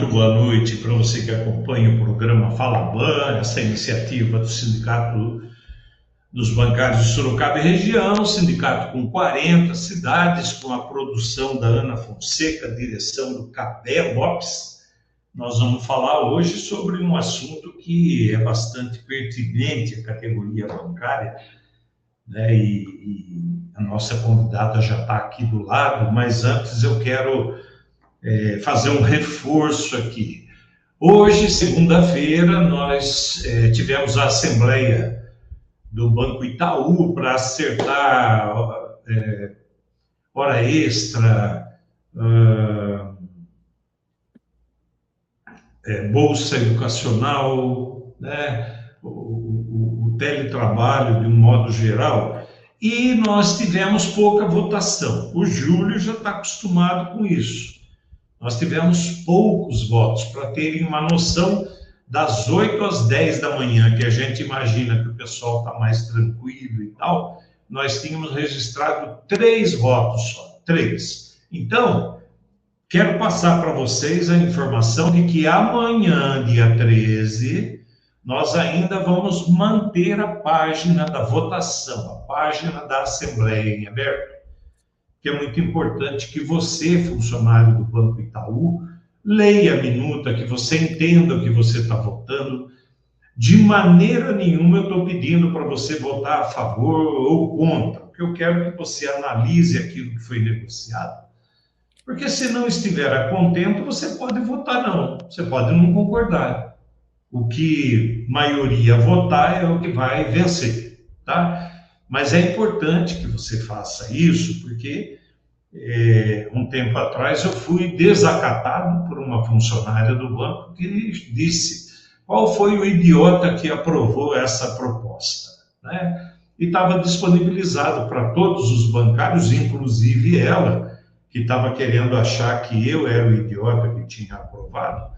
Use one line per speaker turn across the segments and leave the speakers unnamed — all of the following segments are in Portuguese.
muito boa noite para você que acompanha o programa Fala Ban, essa iniciativa do Sindicato dos Bancários de Sorocaba e região, sindicato com 40 cidades, com a produção da Ana Fonseca, direção do Capé Lopes. Nós vamos falar hoje sobre um assunto que é bastante pertinente à categoria bancária, né? E a nossa convidada já está aqui do lado, mas antes eu quero fazer um reforço aqui. Hoje, segunda-feira, nós tivemos a assembleia do Banco Itaú para acertar hora extra, bolsa educacional, né? O teletrabalho de um modo geral, e nós tivemos pouca votação. O Júlio já está acostumado com isso. Nós tivemos poucos votos, para terem uma noção, das 8 às 10 da manhã, que a gente imagina que o pessoal está mais tranquilo e tal, nós tínhamos registrado 3 votos só, 3. Então, quero passar para vocês a informação de que amanhã, dia 13, nós ainda vamos manter a página da votação, a página da Assembleia em aberto, que é muito importante que você, funcionário do Banco Itaú, leia a minuta, que você entenda o que você está votando. De maneira nenhuma eu estou pedindo para você votar a favor ou contra, porque eu quero que você analise aquilo que foi negociado. Porque se não estiver a contento, você pode votar não, você pode não concordar. O que maioria votar é o que vai vencer, tá? Mas é importante que você faça isso, porque um tempo atrás eu fui desacatado por uma funcionária do banco que disse qual foi o idiota que aprovou essa proposta, né? E estava disponibilizado para todos os bancários, inclusive ela, que estava querendo achar que eu era o idiota que tinha aprovado,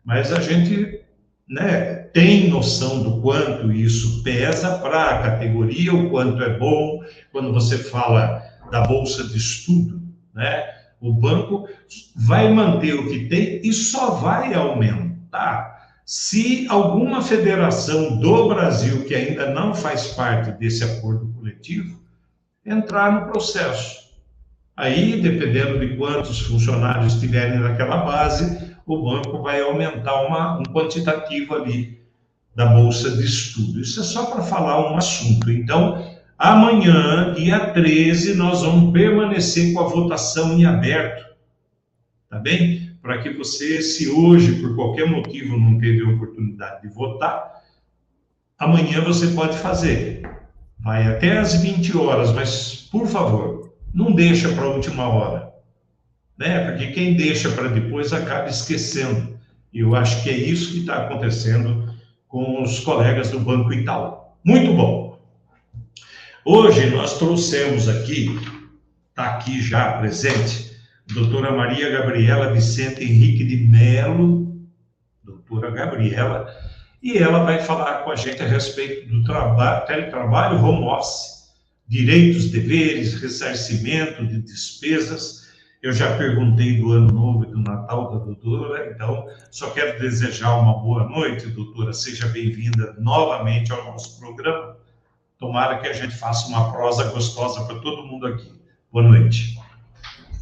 mas a gente, né, tem noção do quanto isso pesa para a categoria, o quanto é bom. Quando você fala da bolsa de estudo, né, o banco vai manter o que tem e só vai aumentar se alguma federação do Brasil, que ainda não faz parte desse acordo coletivo, entrar no processo. Aí, dependendo de quantos funcionários estiverem naquela base, o banco vai aumentar um quantitativo ali da bolsa de estudo. Isso é só para falar um assunto. Então, amanhã, dia 13, nós vamos permanecer com a votação em aberto, tá bem? Para que você, se hoje, por qualquer motivo, não teve a oportunidade de votar, amanhã você pode fazer. Vai até às 20 horas, mas, por favor, não deixa para a última hora, né? Porque quem deixa para depois acaba esquecendo. E eu acho que é isso que está acontecendo com os colegas do Banco Itaú. Muito bom. Hoje nós trouxemos aqui, está aqui já presente, a doutora Maria Gabriela Vicente Henrique de Melo, doutora Gabriela, e ela vai falar com a gente a respeito do teletrabalho, home office, direitos, deveres, ressarcimento de despesas. Eu já perguntei do Ano Novo e do Natal da doutora, então só quero desejar uma boa noite, doutora. Seja bem-vinda novamente ao nosso programa. Tomara que a gente faça uma prosa gostosa para todo mundo aqui. Boa noite.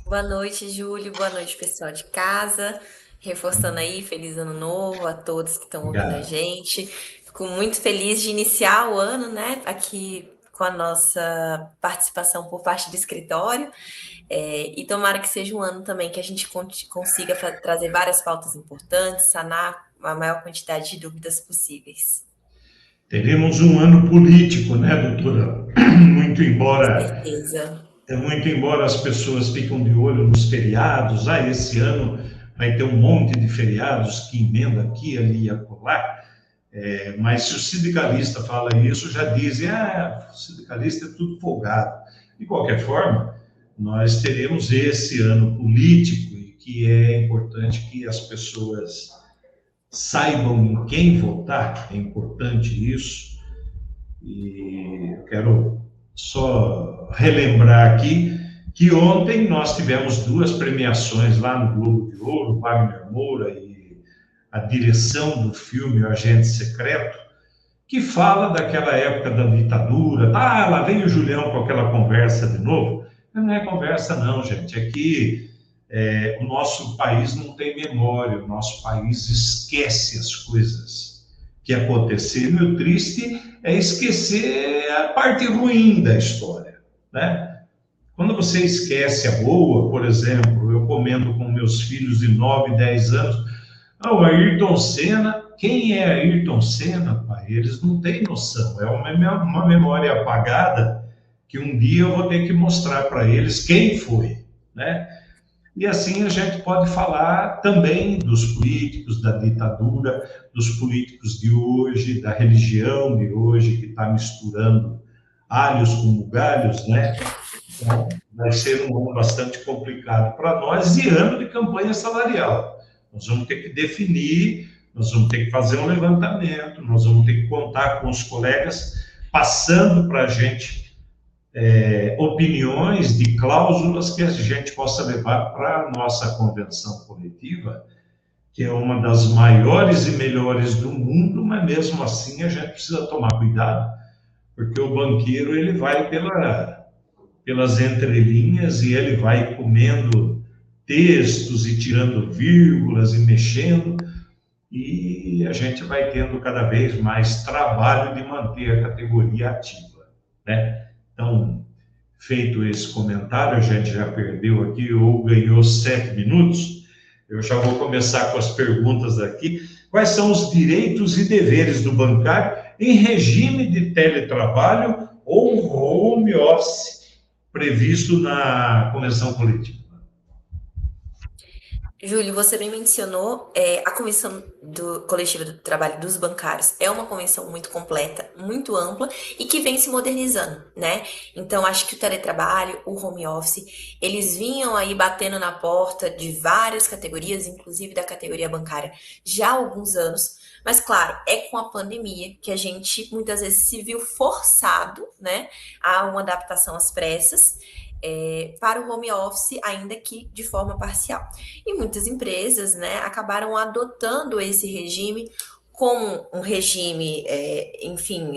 Boa noite, Júlio. Boa noite, pessoal de casa. Reforçando aí, feliz ano novo a todos que estão ouvindo a gente. Fico muito feliz de iniciar o ano, né, aqui com a nossa participação por parte do escritório. E tomara que seja um ano também que a gente consiga trazer várias pautas importantes, sanar a maior quantidade de dúvidas possíveis.
Teremos um ano político, né, doutora? Muito embora...
Com certeza.
Muito embora as pessoas fiquem de olho nos feriados, esse ano vai ter um monte de feriados que emenda aqui, ali e acolá, mas se o sindicalista fala isso, já dizem, o sindicalista é tudo folgado. De qualquer forma, nós teremos esse ano político e que é importante que as pessoas saibam em quem votar, é importante isso. E eu quero só relembrar aqui que ontem nós tivemos 2 premiações lá no Globo de Ouro, Wagner Moura e a direção do filme O Agente Secreto, que fala daquela época da ditadura. Ah, lá vem o Julião com aquela conversa de novo. Não é conversa não, gente. É que o nosso país não tem memória, o nosso país esquece as coisas que aconteceram. E o triste é esquecer a parte ruim da história, né? Quando você esquece a boa, por exemplo, eu comento com meus filhos de 9, 10 anos, o Ayrton Senna, quem é Ayrton Senna, pai? Eles não têm noção, é uma memória apagada que um dia eu vou ter que mostrar para eles quem foi, né? E assim a gente pode falar também dos políticos da ditadura, dos políticos de hoje, da religião de hoje, que está misturando alhos com bugalhos, né? Então, vai ser um ano bastante complicado para nós e ano de campanha salarial. Nós vamos ter que definir, nós vamos ter que fazer um levantamento, nós vamos ter que contar com os colegas, passando para a gente opiniões de cláusulas que a gente possa levar para a nossa convenção coletiva, que é uma das maiores e melhores do mundo, mas mesmo assim a gente precisa tomar cuidado, porque o banqueiro ele vai pelas entrelinhas e ele vai comendo textos e tirando vírgulas e mexendo, e a gente vai tendo cada vez mais trabalho de manter a categoria ativa, né? Então, feito esse comentário, a gente já perdeu aqui ou ganhou 7 minutos. Eu já vou começar com as perguntas aqui. Quais são os direitos e deveres do bancário em regime de teletrabalho ou home office previsto na convenção coletiva?
Júlio, você bem mencionou, a Convenção Coletiva do Trabalho dos Bancários é uma convenção muito completa, muito ampla e que vem se modernizando, né? Então, acho que o teletrabalho, o home office, eles vinham aí batendo na porta de várias categorias, inclusive da categoria bancária, já há alguns anos. Mas, claro, é com a pandemia que a gente muitas vezes se viu forçado, né, a uma adaptação às pressas. Para o home office, ainda que de forma parcial. E muitas empresas, né, acabaram adotando esse regime como um regime, enfim,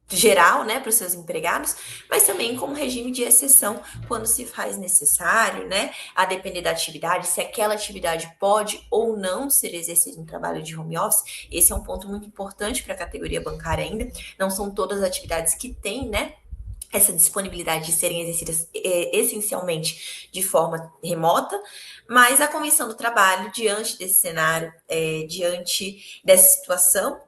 geral, né, para os seus empregados, mas também como regime de exceção quando se faz necessário, né, a depender da atividade, se aquela atividade pode ou não ser exercida em trabalho de home office. Esse é um ponto muito importante para a categoria bancária ainda. Não são todas as atividades que têm, né, essa disponibilidade de serem exercidas essencialmente de forma remota, mas a Comissão do Trabalho, diante desse cenário, diante dessa situação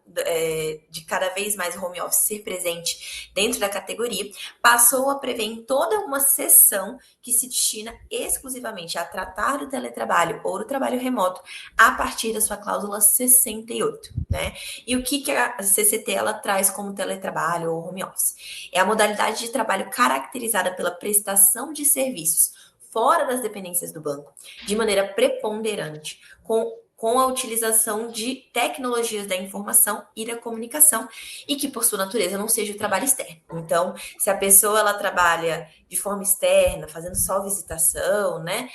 de cada vez mais o home office ser presente dentro da categoria, passou a prever em toda uma seção que se destina exclusivamente a tratar do teletrabalho ou do trabalho remoto a partir da sua cláusula 68, né? E o que a CCT ela traz como teletrabalho ou home office? É a modalidade de trabalho caracterizada pela prestação de serviços fora das dependências do banco, de maneira preponderante, com a utilização de tecnologias da informação e da comunicação, e que, por sua natureza, não seja o trabalho externo. Então, se a pessoa ela trabalha de forma externa, fazendo só visitação, né,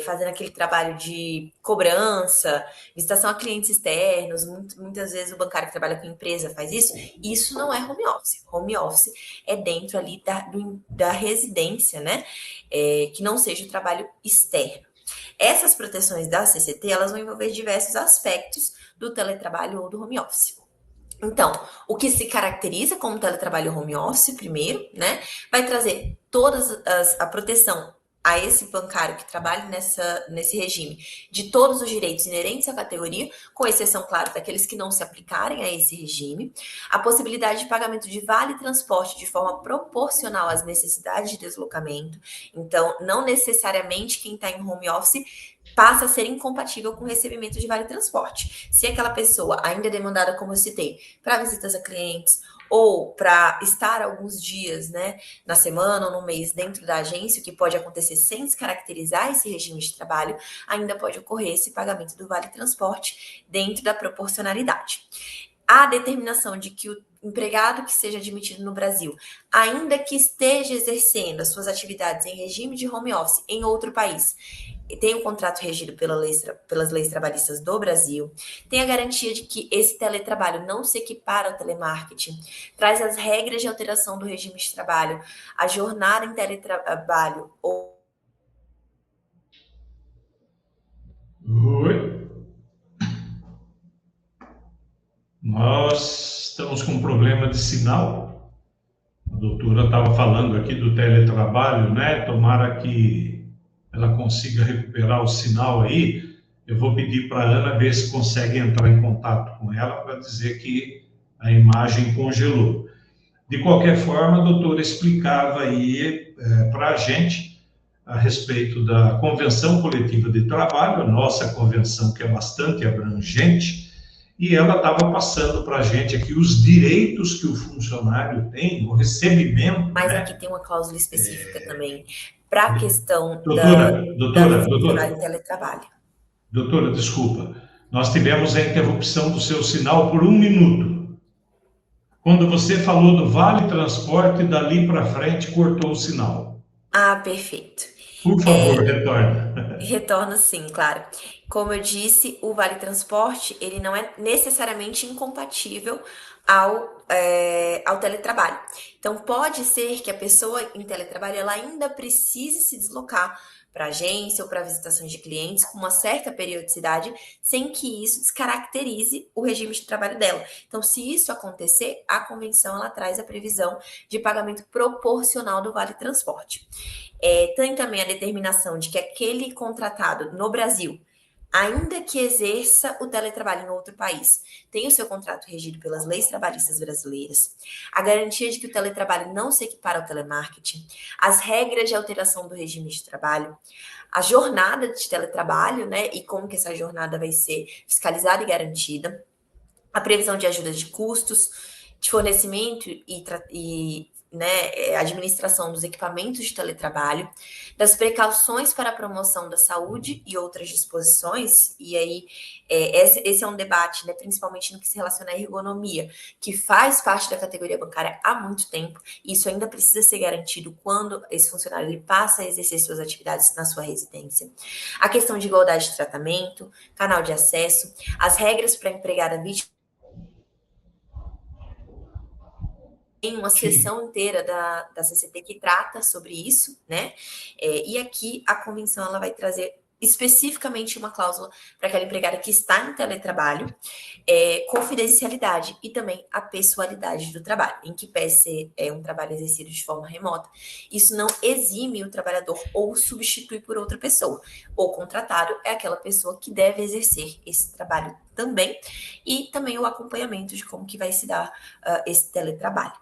fazendo aquele trabalho de cobrança, visitação a clientes externos, muitas vezes o bancário que trabalha com empresa faz isso, isso não é home office. Home office é dentro ali da residência, né, que não seja o trabalho externo. Essas proteções da CCT, elas vão envolver diversos aspectos do teletrabalho ou do home office. Então, o que se caracteriza como teletrabalho home office, primeiro, né, vai trazer a proteção a esse bancário que trabalha nesse regime de todos os direitos inerentes à categoria, com exceção, claro, daqueles que não se aplicarem a esse regime, a possibilidade de pagamento de vale transporte de forma proporcional às necessidades de deslocamento. Então, não necessariamente quem está em home office passa a ser incompatível com o recebimento de vale transporte. Se aquela pessoa ainda é demandada, como eu citei, para visitas a clientes ou para estar alguns dias, né, na semana ou no mês dentro da agência, o que pode acontecer sem descaracterizar esse regime de trabalho, ainda pode ocorrer esse pagamento do vale transporte dentro da proporcionalidade. a determinação de que o empregado que seja admitido no Brasil, ainda que esteja exercendo as suas atividades em regime de home office em outro país, tem um contrato regido pelas leis trabalhistas do Brasil, tem a garantia de que esse teletrabalho não se equipara ao telemarketing, traz as regras de alteração do regime de trabalho, a jornada em teletrabalho ou
Oi. Nós estamos com um problema de sinal. A doutora estava falando aqui do teletrabalho, né? Tomara que ela consiga recuperar o sinal aí. Eu vou pedir para a Ana ver se consegue entrar em contato com ela para dizer que a imagem congelou. De qualquer forma, a doutora explicava aí para a gente a respeito da Convenção Coletiva de Trabalho, a nossa convenção que é bastante abrangente, e ela estava passando para a gente aqui os direitos que o funcionário tem, o recebimento,
mas
né?
aqui tem uma cláusula específica também para a questão da
Doutora,
em teletrabalho.
doutora, desculpa. Nós tivemos a interrupção do seu sinal por 1 minuto. Quando você falou do Vale Transporte, dali para frente cortou o sinal.
Ah, perfeito.
Por favor, retorne.
Retorno sim, claro. Como eu disse, o Vale Transporte, ele não é necessariamente incompatível ao teletrabalho. Então, pode ser que a pessoa em teletrabalho, ela ainda precise se deslocar para agência ou para visitações de clientes com uma certa periodicidade, sem que isso descaracterize o regime de trabalho dela. Então, se isso acontecer, a convenção, ela traz a previsão de pagamento proporcional do Vale Transporte. Tem também a determinação de que aquele contratado no Brasil, ainda que exerça o teletrabalho em outro país, tem o seu contrato regido pelas leis trabalhistas brasileiras, a garantia de que o teletrabalho não se equipara ao telemarketing, as regras de alteração do regime de trabalho, a jornada de teletrabalho, né, e como que essa jornada vai ser fiscalizada e garantida, a previsão de ajuda de custos, de fornecimento e né, administração dos equipamentos de teletrabalho, das precauções para a promoção da saúde e outras disposições, e aí esse é um debate, né, principalmente no que se relaciona à ergonomia, que faz parte da categoria bancária há muito tempo, e isso ainda precisa ser garantido quando esse funcionário ele passa a exercer suas atividades na sua residência. A questão de igualdade de tratamento, canal de acesso, as regras para a empregada vítima, tem uma sessão inteira da CCT que trata sobre isso, né? E aqui a convenção ela vai trazer especificamente uma cláusula para aquela empregada que está em teletrabalho, confidencialidade e também a pessoalidade do trabalho, em que pese ser um trabalho exercido de forma remota. Isso não exime o trabalhador ou substitui por outra pessoa. O contratado é aquela pessoa que deve exercer esse trabalho também, e também o acompanhamento de como que vai se dar esse teletrabalho.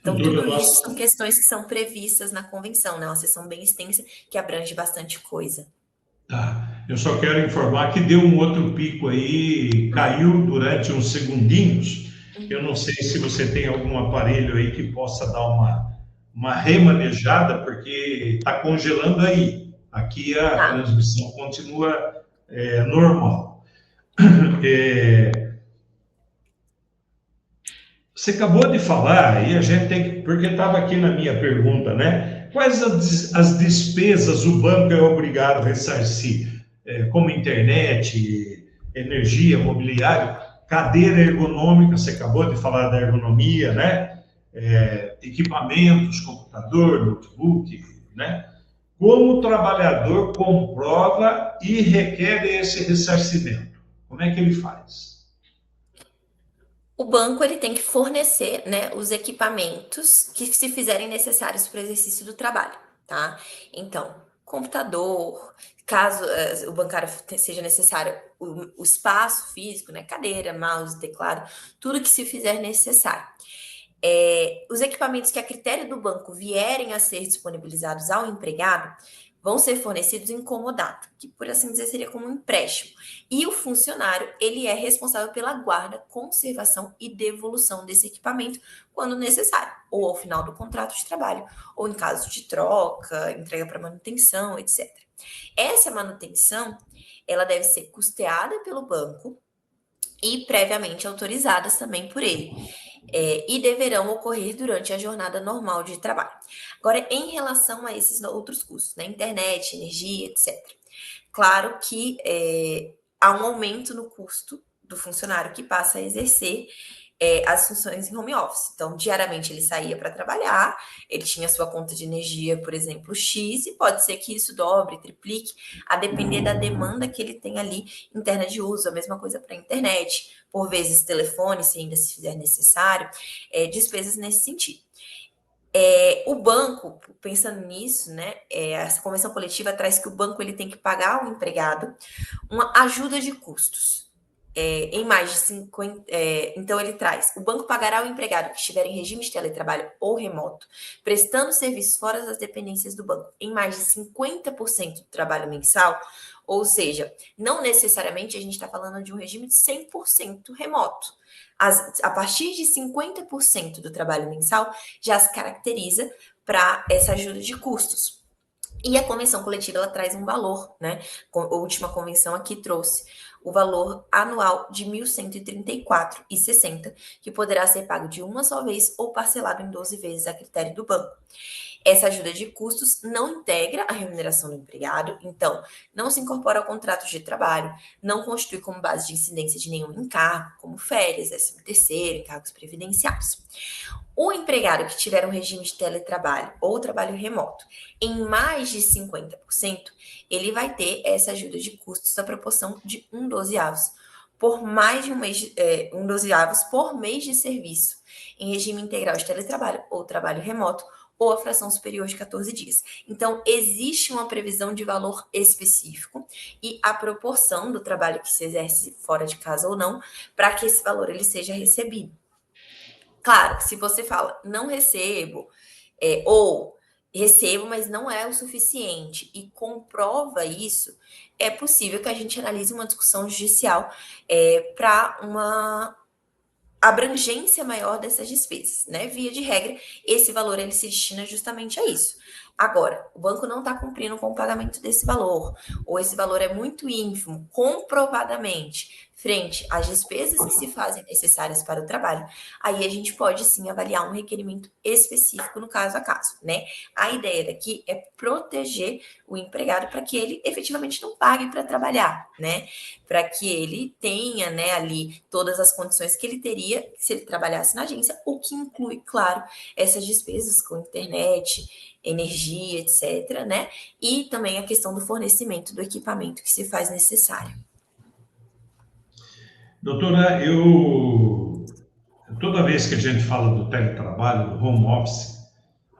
Então, tudo isso são questões que são previstas na convenção, né? Uma sessão bem extensa que abrange bastante coisa.
Tá. Eu só quero informar que deu um outro pico aí, caiu durante uns segundinhos. Eu não sei se você tem algum aparelho aí que possa dar uma remanejada, porque está congelando aí. Aqui a transmissão continua normal. Você acabou de falar, e a gente tem que, porque estava aqui na minha pergunta, né? Quais as despesas o banco é obrigado a ressarcir? Como internet, energia, mobiliário, cadeira ergonômica, você acabou de falar da ergonomia, né? Equipamentos, computador, notebook, né? Como o trabalhador comprova e requer esse ressarcimento? Como é que ele faz?
O banco ele tem que fornecer, né, os equipamentos que se fizerem necessários para o exercício do trabalho, tá? Então, computador, caso o bancário seja necessário, o espaço físico, né, cadeira, mouse, teclado, tudo que se fizer necessário. Os equipamentos que a critério do banco vierem a ser disponibilizados ao empregado vão ser fornecidos em comodato, que por assim dizer seria como um empréstimo. E o funcionário, ele é responsável pela guarda, conservação e devolução desse equipamento quando necessário, ou ao final do contrato de trabalho, ou em caso de troca, entrega para manutenção, etc. Essa manutenção, ela deve ser custeada pelo banco, e previamente autorizadas também por ele, e deverão ocorrer durante a jornada normal de trabalho. Agora, em relação a esses outros custos, né, internet, energia, etc. Claro que há um aumento no custo do funcionário que passa a exercer as funções em home office. Então, diariamente ele saía para trabalhar, ele tinha sua conta de energia, por exemplo, X, e pode ser que isso dobre, triplique, a depender da demanda que ele tem ali interna de uso. A mesma coisa para a internet, por vezes telefone, se ainda se fizer necessário, despesas nesse sentido. O banco, pensando nisso, né, essa convenção coletiva traz que o banco ele tem que pagar ao empregado uma ajuda de custos. Em mais de 50. Então, ele traz: o banco pagará ao empregado que estiver em regime de teletrabalho ou remoto, prestando serviços fora das dependências do banco, em mais de 50% do trabalho mensal. Ou seja, não necessariamente a gente está falando de um regime de 100% remoto. A partir de 50% do trabalho mensal já se caracteriza para essa ajuda de custos. E a convenção coletiva ela traz um valor, né? A última convenção aqui trouxe o valor anual de R$ 1.134,60, que poderá ser pago de uma só vez ou parcelado em 12 vezes a critério do banco. Essa ajuda de custos não integra a remuneração do empregado, então não se incorpora ao contrato de trabalho, não constitui como base de incidência de nenhum encargo, como férias, 13º, encargos previdenciários. O empregado que tiver um regime de teletrabalho ou trabalho remoto em mais de 50%, ele vai ter essa ajuda de custos na proporção de 1/12 por mais de um mês, 1/12 por mês de serviço, em regime integral de teletrabalho ou trabalho remoto, ou a fração superior de 14 dias. Então, existe uma previsão de valor específico e a proporção do trabalho que se exerce fora de casa ou não, para que esse valor ele seja recebido. Claro, se você fala, não recebo, ou recebo, mas não é o suficiente, e comprova isso, é possível que a gente analise uma discussão judicial para uma abrangência maior dessas despesas, né? Via de regra, esse valor ele se destina justamente a isso. Agora, o banco não está cumprindo com o pagamento desse valor, ou esse valor é muito ínfimo, comprovadamente, frente às despesas que se fazem necessárias para o trabalho, aí a gente pode sim avaliar um requerimento específico no caso a caso, né? A ideia daqui é proteger o empregado para que ele efetivamente não pague para trabalhar, né? Para que ele tenha, né, ali todas as condições que ele teria se ele trabalhasse na agência, o que inclui, claro, essas despesas com internet, energia, etc., né? E também a questão do fornecimento do equipamento que se faz necessário.
Doutora, toda vez que a gente fala do teletrabalho, do home office,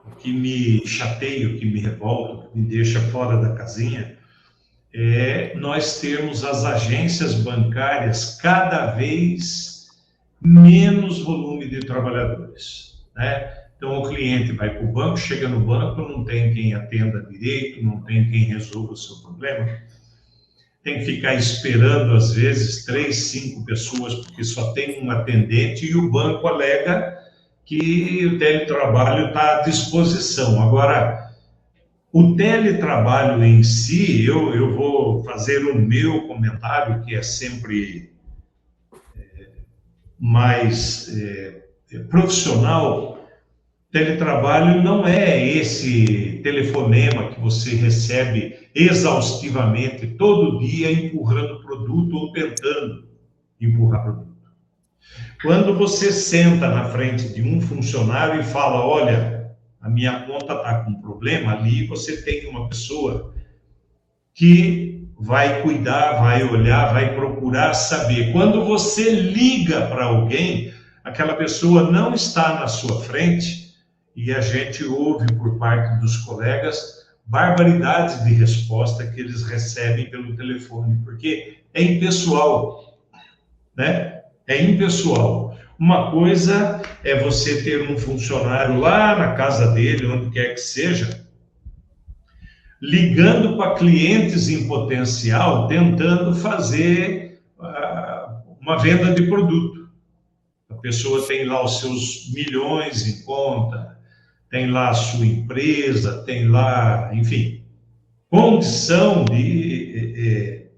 o que me chateia, o que me revolta, o que me deixa fora da casinha, é nós termos as agências bancárias cada vez menos volume de trabalhadores, né? Então, o cliente vai para o banco, chega no banco, não tem quem atenda direito, não tem quem resolva o seu problema, tem que ficar esperando, às vezes, 3, 5 pessoas, porque só tem um atendente, e o banco alega que o teletrabalho está à disposição. Agora, o teletrabalho em si, eu vou fazer o meu comentário, que é sempre mais profissional. Teletrabalho não é esse telefonema que você recebe exaustivamente todo dia empurrando produto ou tentando empurrar produto. Quando você senta na frente de um funcionário e fala, olha, a minha conta está com problema, ali você tem uma pessoa que vai cuidar, vai olhar, vai procurar saber. Quando você liga para alguém, aquela pessoa não está na sua frente, e a gente ouve por parte dos colegas barbaridades de resposta que eles recebem pelo telefone, porque é impessoal, né? É impessoal. Uma coisa é você ter um funcionário lá na casa dele, onde quer que seja, ligando para clientes em potencial, tentando fazer uma venda de produto. A pessoa tem lá os seus milhões em conta, tem lá a sua empresa, tem lá, enfim, condição de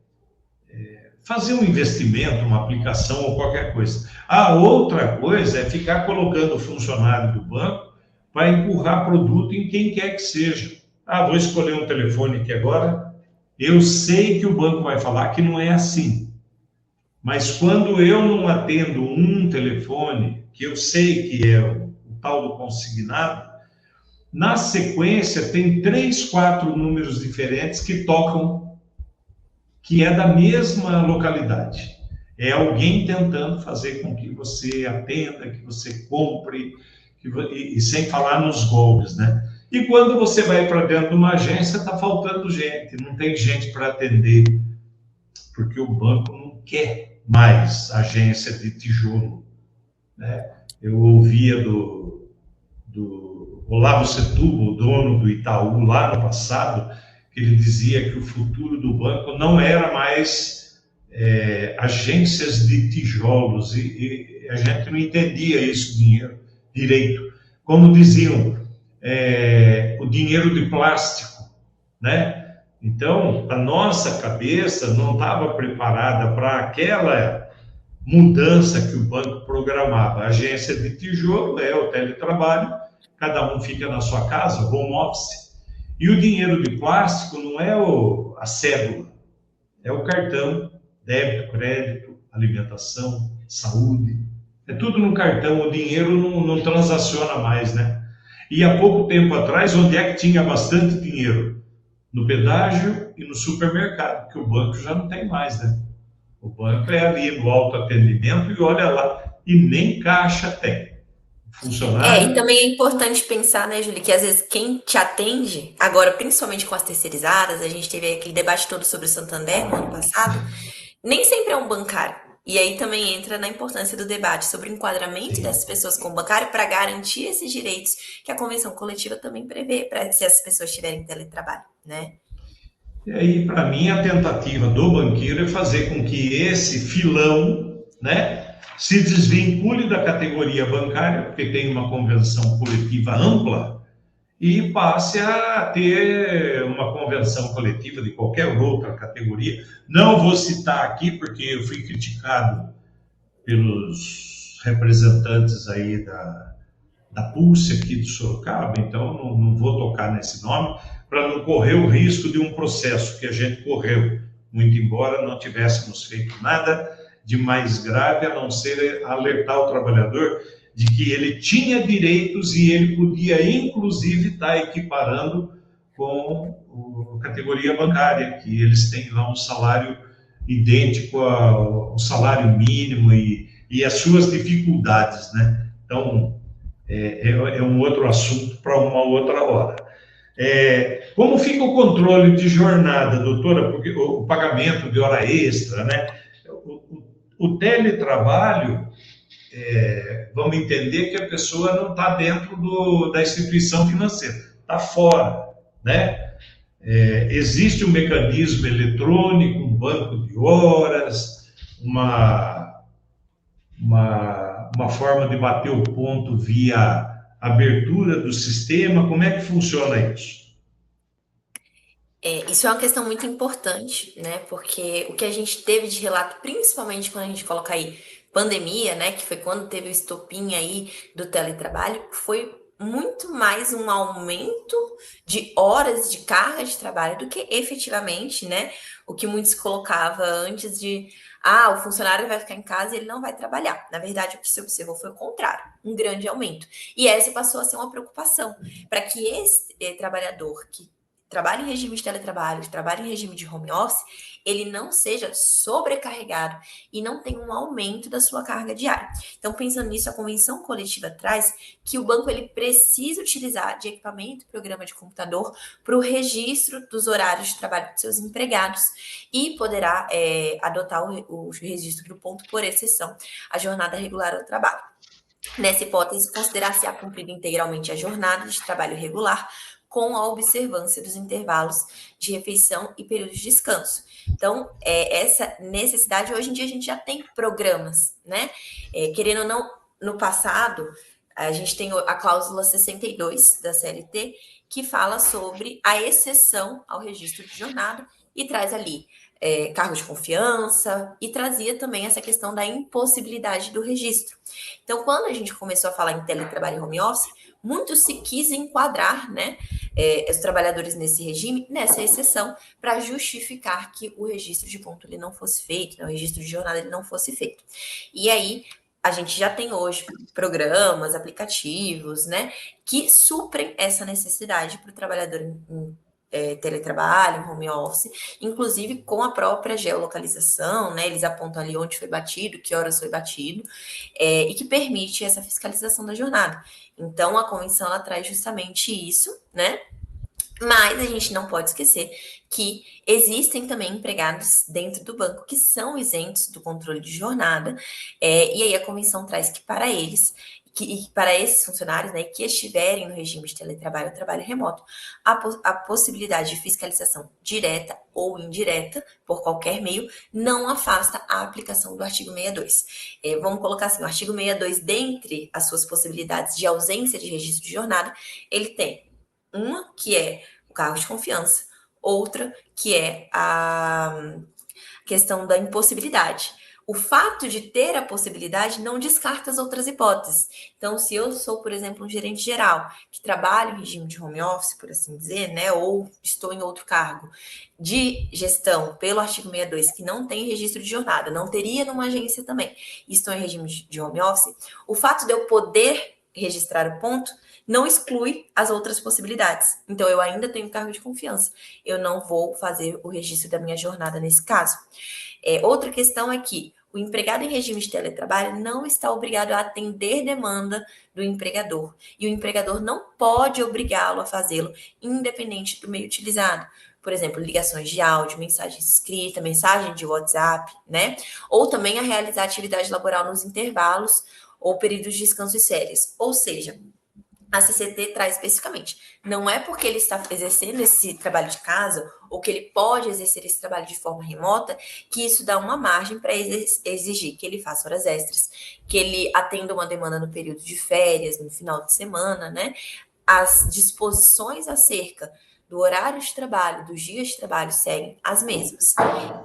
fazer um investimento, uma aplicação ou qualquer coisa. A outra coisa é ficar colocando o funcionário do banco para empurrar produto em quem quer que seja. Ah, vou escolher um telefone aqui agora. Eu sei que o banco vai falar que não é assim. Mas quando eu não atendo um telefone, que eu sei que é o tal do consignado, na sequência tem 3, 4 números diferentes que tocam, que é da mesma localidade. É alguém tentando fazer com que você atenda, que você compre, e sem falar nos golpes, né? E quando você vai para dentro de uma agência, está faltando gente, não tem gente para atender, porque o banco não quer mais agência de tijolo, né? Eu ouvia do Olavo Setúbal, o dono do Itaú, lá no passado, que ele dizia que o futuro do banco não era mais agências de tijolos, e a gente não entendia isso, dinheiro direito. Como diziam, o dinheiro de plástico, né? Então, a nossa cabeça não estava preparada para aquela mudança que o banco programava. A agência de tijolo é o teletrabalho, cada um fica na sua casa, home office. E o dinheiro de plástico não é a cédula, é o cartão, débito, crédito, alimentação, saúde. É tudo no cartão, o dinheiro não transaciona mais, né? E há pouco tempo atrás, onde é que tinha bastante dinheiro? No pedágio e no supermercado, que o banco já não tem mais, né? O banco é ali no autoatendimento e olha lá, e nem caixa tem.
E
Funcionário.
também é importante pensar, né, Júlia, que às vezes quem te atende, agora principalmente com as terceirizadas, a gente teve aquele debate todo sobre o Santander no ano passado, nem sempre é um bancário. E aí também entra na importância do debate sobre o enquadramento
Sim.
dessas pessoas como bancário para garantir esses direitos que a convenção coletiva também prevê, para se as pessoas tiverem teletrabalho, né?
E aí, para mim, a tentativa do banqueiro é fazer com que esse filão, né, se desvincule da categoria bancária, porque tem uma convenção coletiva ampla, e passe a ter uma convenção coletiva de qualquer outra categoria. Não vou citar aqui, porque eu fui criticado pelos representantes aí da Pulse aqui de Sorocaba, então não vou tocar nesse nome, para não correr o risco de um processo que a gente correu, muito embora não tivéssemos feito nada de mais grave, a não ser alertar o trabalhador de que ele tinha direitos e ele podia, inclusive, estar equiparando com a categoria bancária, que eles têm lá um salário idêntico ao salário mínimo e as suas dificuldades, né? Então, é um outro assunto para uma outra hora. Como fica o controle de jornada, doutora? Porque o pagamento de hora extra, né? O teletrabalho, vamos entender que a pessoa não está dentro da instituição financeira, está fora, né? Existe um mecanismo eletrônico, um banco de horas, uma forma de bater o ponto via abertura do sistema. Como é que funciona isso?
Isso é uma questão muito importante, né? Porque o que a gente teve de relato, principalmente quando a gente coloca aí pandemia, né? Que foi quando teve o estopim aí do teletrabalho, foi muito mais um aumento de horas de carga de trabalho do que efetivamente, né? O que muitos colocava antes de, o funcionário vai ficar em casa e ele não vai trabalhar. Na verdade, o que se observou foi o contrário, um grande aumento. E essa passou a ser uma preocupação para que esse trabalhador que trabalha em regime de teletrabalho, trabalha em regime de home office, ele não seja sobrecarregado e não tenha um aumento da sua carga diária. Então, pensando nisso, a convenção coletiva traz que o banco ele precisa utilizar de equipamento, programa de computador, para o registro dos horários de trabalho dos seus empregados e poderá adotar o registro do ponto por exceção, a jornada regular ao trabalho. Nessa hipótese, considerar-se-á cumprida integralmente a jornada de trabalho regular, com a observância dos intervalos de refeição e períodos de descanso. Então, essa necessidade, hoje em dia a gente já tem programas, né? Querendo ou não, no passado, a gente tem a cláusula 62 da CLT, que fala sobre a exceção ao registro de jornada e traz ali cargo de confiança, e trazia também essa questão da impossibilidade do registro. Então, quando a gente começou a falar em teletrabalho e home office, muito se quis enquadrar, né, os trabalhadores nesse regime, nessa exceção, para justificar que o registro de ponto ele não fosse feito, né, o registro de jornada ele não fosse feito. E aí, a gente já tem hoje programas, aplicativos, né, que suprem essa necessidade para o trabalhador em teletrabalho, home office, inclusive com a própria geolocalização, né? Eles apontam ali onde foi batido, que horas foi batido, e que permite essa fiscalização da jornada. Então, a convenção ela traz justamente isso, né? Mas a gente não pode esquecer que existem também empregados dentro do banco que são isentos do controle de jornada, e aí a convenção traz que para eles, que para esses funcionários, né, que estiverem no regime de teletrabalho ou trabalho remoto, a possibilidade de fiscalização direta ou indireta, por qualquer meio, não afasta a aplicação do artigo 62. Vamos colocar assim, o artigo 62, dentre as suas possibilidades de ausência de registro de jornada, ele tem uma que é o cargo de confiança, outra que é a questão da impossibilidade. O fato de ter a possibilidade não descarta as outras hipóteses. Então, se eu sou, por exemplo, um gerente geral que trabalha em regime de home office, por assim dizer, né, ou estou em outro cargo de gestão pelo artigo 62, que não tem registro de jornada, não teria numa agência também, e estou em regime de home office, o fato de eu poder registrar o ponto não exclui as outras possibilidades. Então, eu ainda tenho cargo de confiança. Eu não vou fazer o registro da minha jornada nesse caso. Outra questão é que o empregado em regime de teletrabalho não está obrigado a atender demanda do empregador. E o empregador não pode obrigá-lo a fazê-lo, independente do meio utilizado. Por exemplo, ligações de áudio, mensagem escrita, mensagem de WhatsApp, né? Ou também a realizar atividade laboral nos intervalos ou períodos de descanso e férias. Ou seja, a CCT traz especificamente. Não é porque ele está exercendo esse trabalho de casa ou que ele pode exercer esse trabalho de forma remota que isso dá uma margem para exigir que ele faça horas extras, que ele atenda uma demanda no período de férias, no final de semana, né? As disposições acerca do horário de trabalho, dos dias de trabalho seguem as mesmas.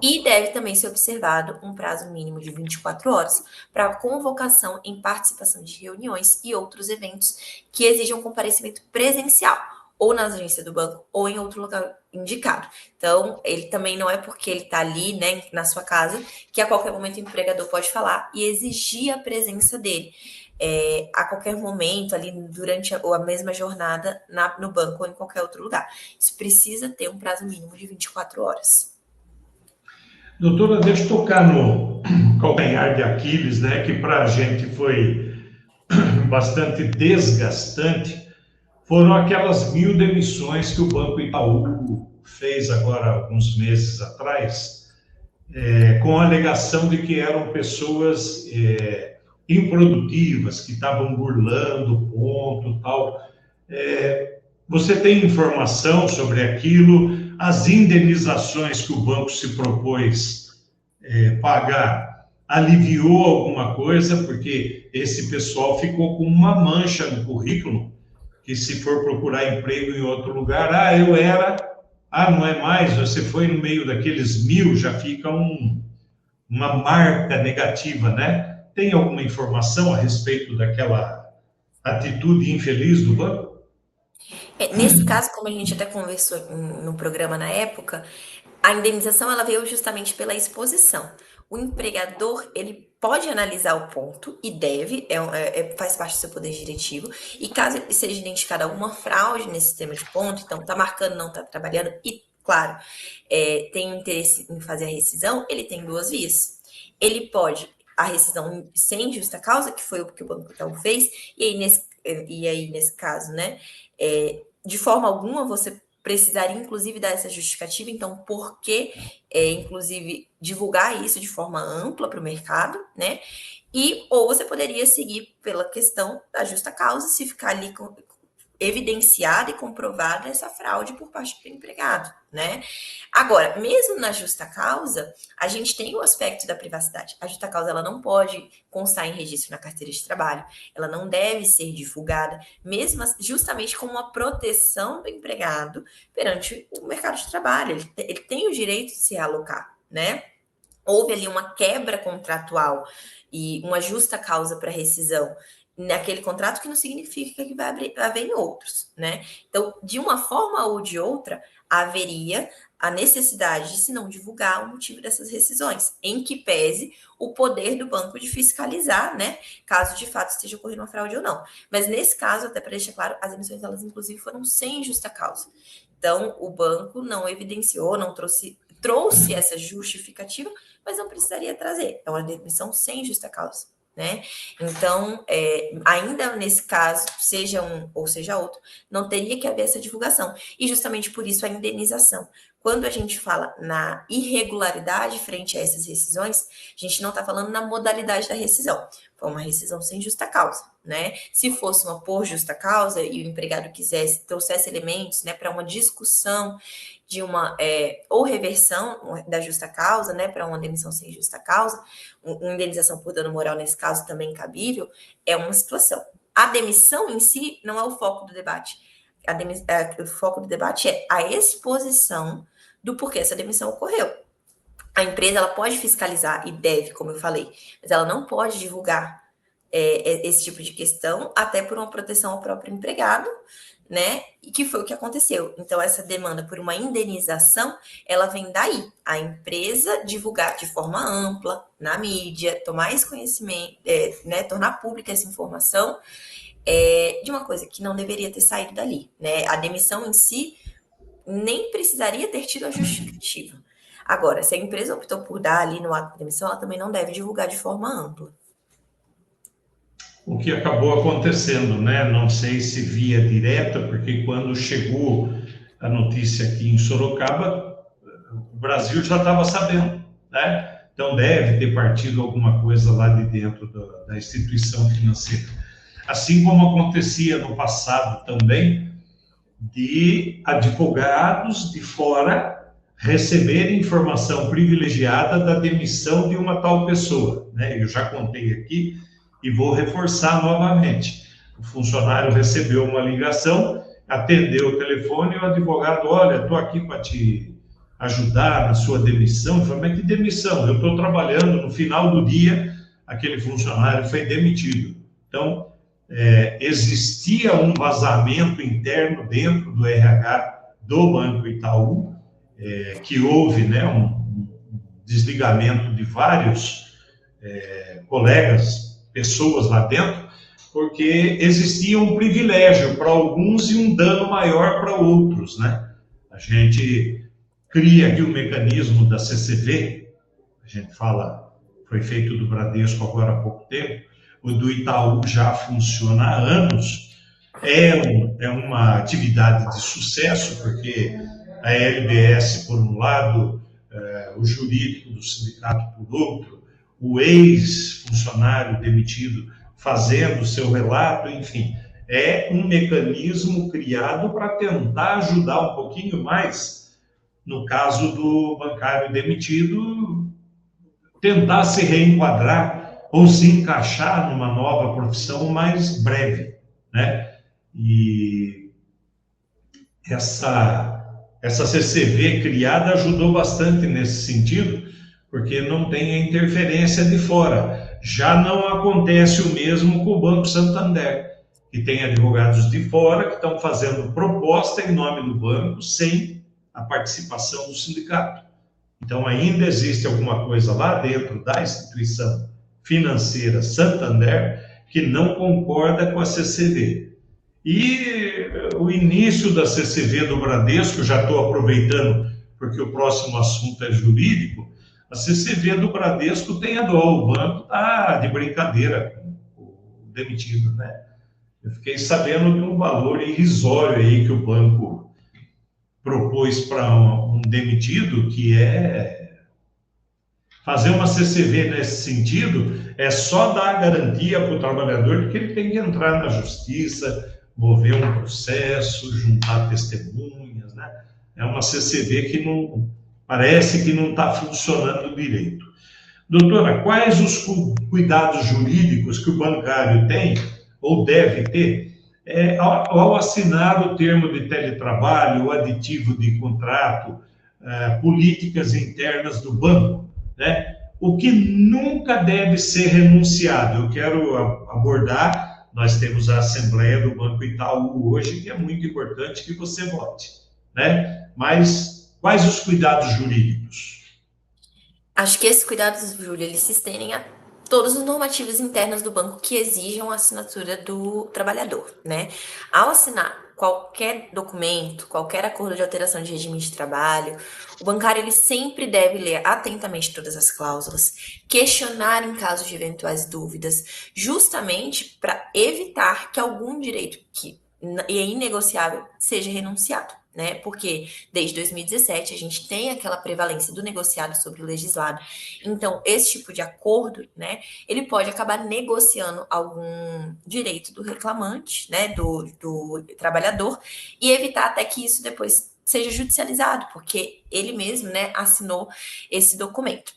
E deve também ser observado um prazo mínimo de 24 horas para convocação em participação de reuniões e outros eventos que exijam comparecimento presencial, ou na agência do banco, ou em outro lugar indicado. Então, ele também não é porque ele está ali, né, na sua casa, que a qualquer momento o empregador pode falar e exigir a presença dele. A qualquer momento, ali durante a mesma jornada no banco ou em qualquer outro lugar. Isso precisa ter um prazo mínimo de 24 horas.
Doutora, deixa eu tocar no calcanhar de Aquiles, né, que para a gente foi bastante desgastante, foram aquelas 1.000 demissões que o Banco Itaú fez agora, alguns meses atrás, com a alegação de que eram pessoas improdutivas, que estavam burlando o ponto, tal. Você tem informação sobre aquilo? As indenizações que o banco se propôs pagar aliviou alguma coisa? Porque esse pessoal ficou com uma mancha no currículo, que se for procurar emprego em outro lugar, eu era, não é mais, você foi no meio daqueles 1.000, já fica uma marca negativa, né? Tem alguma informação a respeito daquela atitude infeliz do banco?
Nesse caso, como a gente até conversou no programa na época, a indenização ela veio justamente pela exposição. O empregador ele pode analisar o ponto e deve, faz parte do seu poder diretivo, e caso seja identificada alguma fraude nesse sistema de ponto, então está marcando, não está trabalhando, e claro, tem interesse em fazer a rescisão, ele tem duas vias. Ele pode a rescisão sem justa causa, que foi o que o Banco Itaú fez, e aí nesse caso, né, de forma alguma você precisaria, inclusive, dar essa justificativa. Então, por que, inclusive, divulgar isso de forma ampla para o mercado, né? Ou você poderia seguir pela questão da justa causa, se ficar ali evidenciada e comprovada essa fraude por parte do empregado, né? Agora, mesmo na justa causa, a gente tem o aspecto da privacidade. A justa causa ela não pode constar em registro na carteira de trabalho, ela não deve ser divulgada, mesmo justamente como uma proteção do empregado perante o mercado de trabalho. Ele tem o direito de se realocar, né? Houve ali uma quebra contratual e uma justa causa para rescisão naquele contrato, que não significa que vai haver em outros, né? Então, de uma forma ou de outra, haveria a necessidade de se não divulgar o motivo dessas rescisões, em que pese o poder do banco de fiscalizar, né? Caso de fato esteja ocorrendo uma fraude ou não. Mas nesse caso, até para deixar claro, as emissões, elas inclusive foram sem justa causa. Então, o banco não evidenciou, não trouxe essa justificativa, mas não precisaria trazer. É uma demissão sem justa causa, né? Então, ainda nesse caso, seja um ou seja outro, não teria que haver essa divulgação. E justamente por isso a indenização. Quando a gente fala na irregularidade frente a essas rescisões, a gente não está falando na modalidade da rescisão. Foi uma rescisão sem justa causa, né? Se fosse uma por justa causa e o empregado trouxesse elementos, né, para uma discussão de uma ou reversão da justa causa, né, para uma demissão sem justa causa, uma indenização por dano moral nesse caso também cabível, é uma situação. A demissão em si não é o foco do debate. O foco do debate é a exposição do porquê essa demissão ocorreu. A empresa, ela pode fiscalizar e deve, como eu falei, mas ela não pode divulgar esse tipo de questão, até por uma proteção ao próprio empregado, né? E que foi o que aconteceu. Então, essa demanda por uma indenização, ela vem daí. A empresa divulgar de forma ampla, na mídia, tomar esse conhecimento, né? Tornar pública essa informação de uma coisa que não deveria ter saído dali, né? A demissão em si nem precisaria ter tido a justificativa. Agora, se a empresa optou por dar ali no ato de demissão, ela também não deve divulgar de forma ampla.
O que acabou acontecendo, né? Não sei se via direta, porque quando chegou a notícia aqui em Sorocaba, o Brasil já estava sabendo, né? Então deve ter partido alguma coisa lá de dentro da instituição financeira. Assim como acontecia no passado também, de advogados de fora receberem informação privilegiada da demissão de uma tal pessoa, né? Eu já contei aqui e vou reforçar novamente. O funcionário recebeu uma ligação, atendeu o telefone e o advogado, olha, estou aqui para te ajudar na sua demissão. Eu falei, mas que demissão? Eu estou trabalhando, no final do dia, aquele funcionário foi demitido. Então, existia um vazamento interno dentro do RH do Banco Itaú, que houve, né, um desligamento de vários colegas, pessoas lá dentro, porque existia um privilégio para alguns e um dano maior para outros, né? A gente cria aqui o mecanismo da CCV, a gente fala, foi feito do Bradesco agora há pouco tempo, o do Itaú já funciona há anos, é uma atividade de sucesso, porque a LBS, por um lado, o jurídico do sindicato, por outro, o ex-funcionário demitido fazendo o seu relato, enfim, é um mecanismo criado para tentar ajudar um pouquinho mais, no caso do bancário demitido, tentar se reenquadrar ou se encaixar numa nova profissão mais breve, né? E essa CCV criada ajudou bastante nesse sentido, porque não tem a interferência de fora. Já não acontece o mesmo com o Banco Santander, que tem advogados de fora que estão fazendo proposta em nome do banco sem a participação do sindicato. Então, ainda existe alguma coisa lá dentro da instituição financeira Santander que não concorda com a CCV. E o início da CCV do Bradesco, já estou aproveitando porque o próximo assunto é jurídico, a CCV do Bradesco tem a dó, o banco está de brincadeira com o demitido, né? Eu fiquei sabendo de um valor irrisório aí que o banco propôs para um demitido, que é fazer uma CCV nesse sentido, é só dar garantia para o trabalhador de que ele tem que entrar na justiça, mover um processo, juntar testemunhas, né? É uma CCV que não parece que não está funcionando direito. Doutora, quais os cuidados jurídicos que o bancário tem ou deve ter ao assinar o termo de teletrabalho, o aditivo de contrato, políticas internas do banco, né? O que nunca deve ser renunciado. Eu quero abordar, nós temos a Assembleia do Banco Itaú hoje, que é muito importante que você vote, né? Mas quais os cuidados jurídicos?
Acho que esses cuidados, Júlia, eles se estendem a todos os normativos internos do banco que exijam a assinatura do trabalhador, né? Ao assinar qualquer documento, qualquer acordo de alteração de regime de trabalho, o bancário ele sempre deve ler atentamente todas as cláusulas, questionar em caso de eventuais dúvidas, justamente para evitar que algum direito que é inegociável seja renunciado, né? Porque desde 2017 a gente tem aquela prevalência do negociado sobre o legislado. Então, esse tipo de acordo, né, ele pode acabar negociando algum direito do reclamante, né, do trabalhador, e evitar até que isso depois seja judicializado, porque ele mesmo, né, assinou esse documento.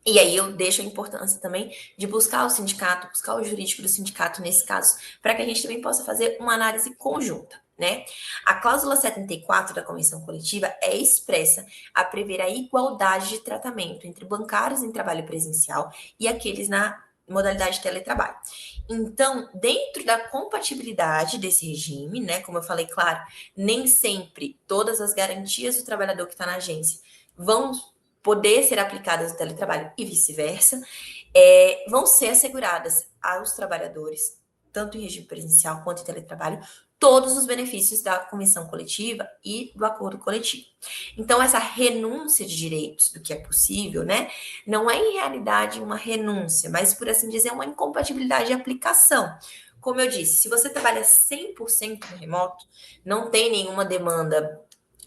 E aí eu deixo a importância também de buscar o sindicato, buscar o jurídico do sindicato nesse caso, para que a gente também possa fazer uma análise conjunta, né? A cláusula 74 da Convenção Coletiva é expressa a prever a igualdade de tratamento entre bancários em trabalho presencial e aqueles na modalidade de teletrabalho. Então, dentro da compatibilidade desse regime, né, como eu falei, claro, nem sempre todas as garantias do trabalhador que está na agência vão poder ser aplicadas no teletrabalho e vice-versa, vão ser asseguradas aos trabalhadores, tanto em regime presencial quanto em teletrabalho, todos os benefícios da convenção coletiva e do acordo coletivo. Então, essa renúncia de direitos do que é possível, né, não é em realidade uma renúncia, mas, por assim dizer, uma incompatibilidade de aplicação. Como eu disse, se você trabalha 100% no remoto, não tem nenhuma demanda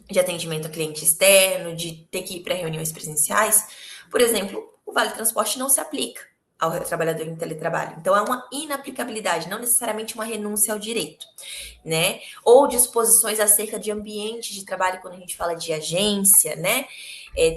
de atendimento a cliente externo, de ter que ir para reuniões presenciais, por exemplo, o Vale Transporte não se aplica ao trabalhador em teletrabalho. Então, é uma inaplicabilidade, não necessariamente uma renúncia ao direito, né? Ou disposições acerca de ambiente de trabalho, quando a gente fala de agência, né?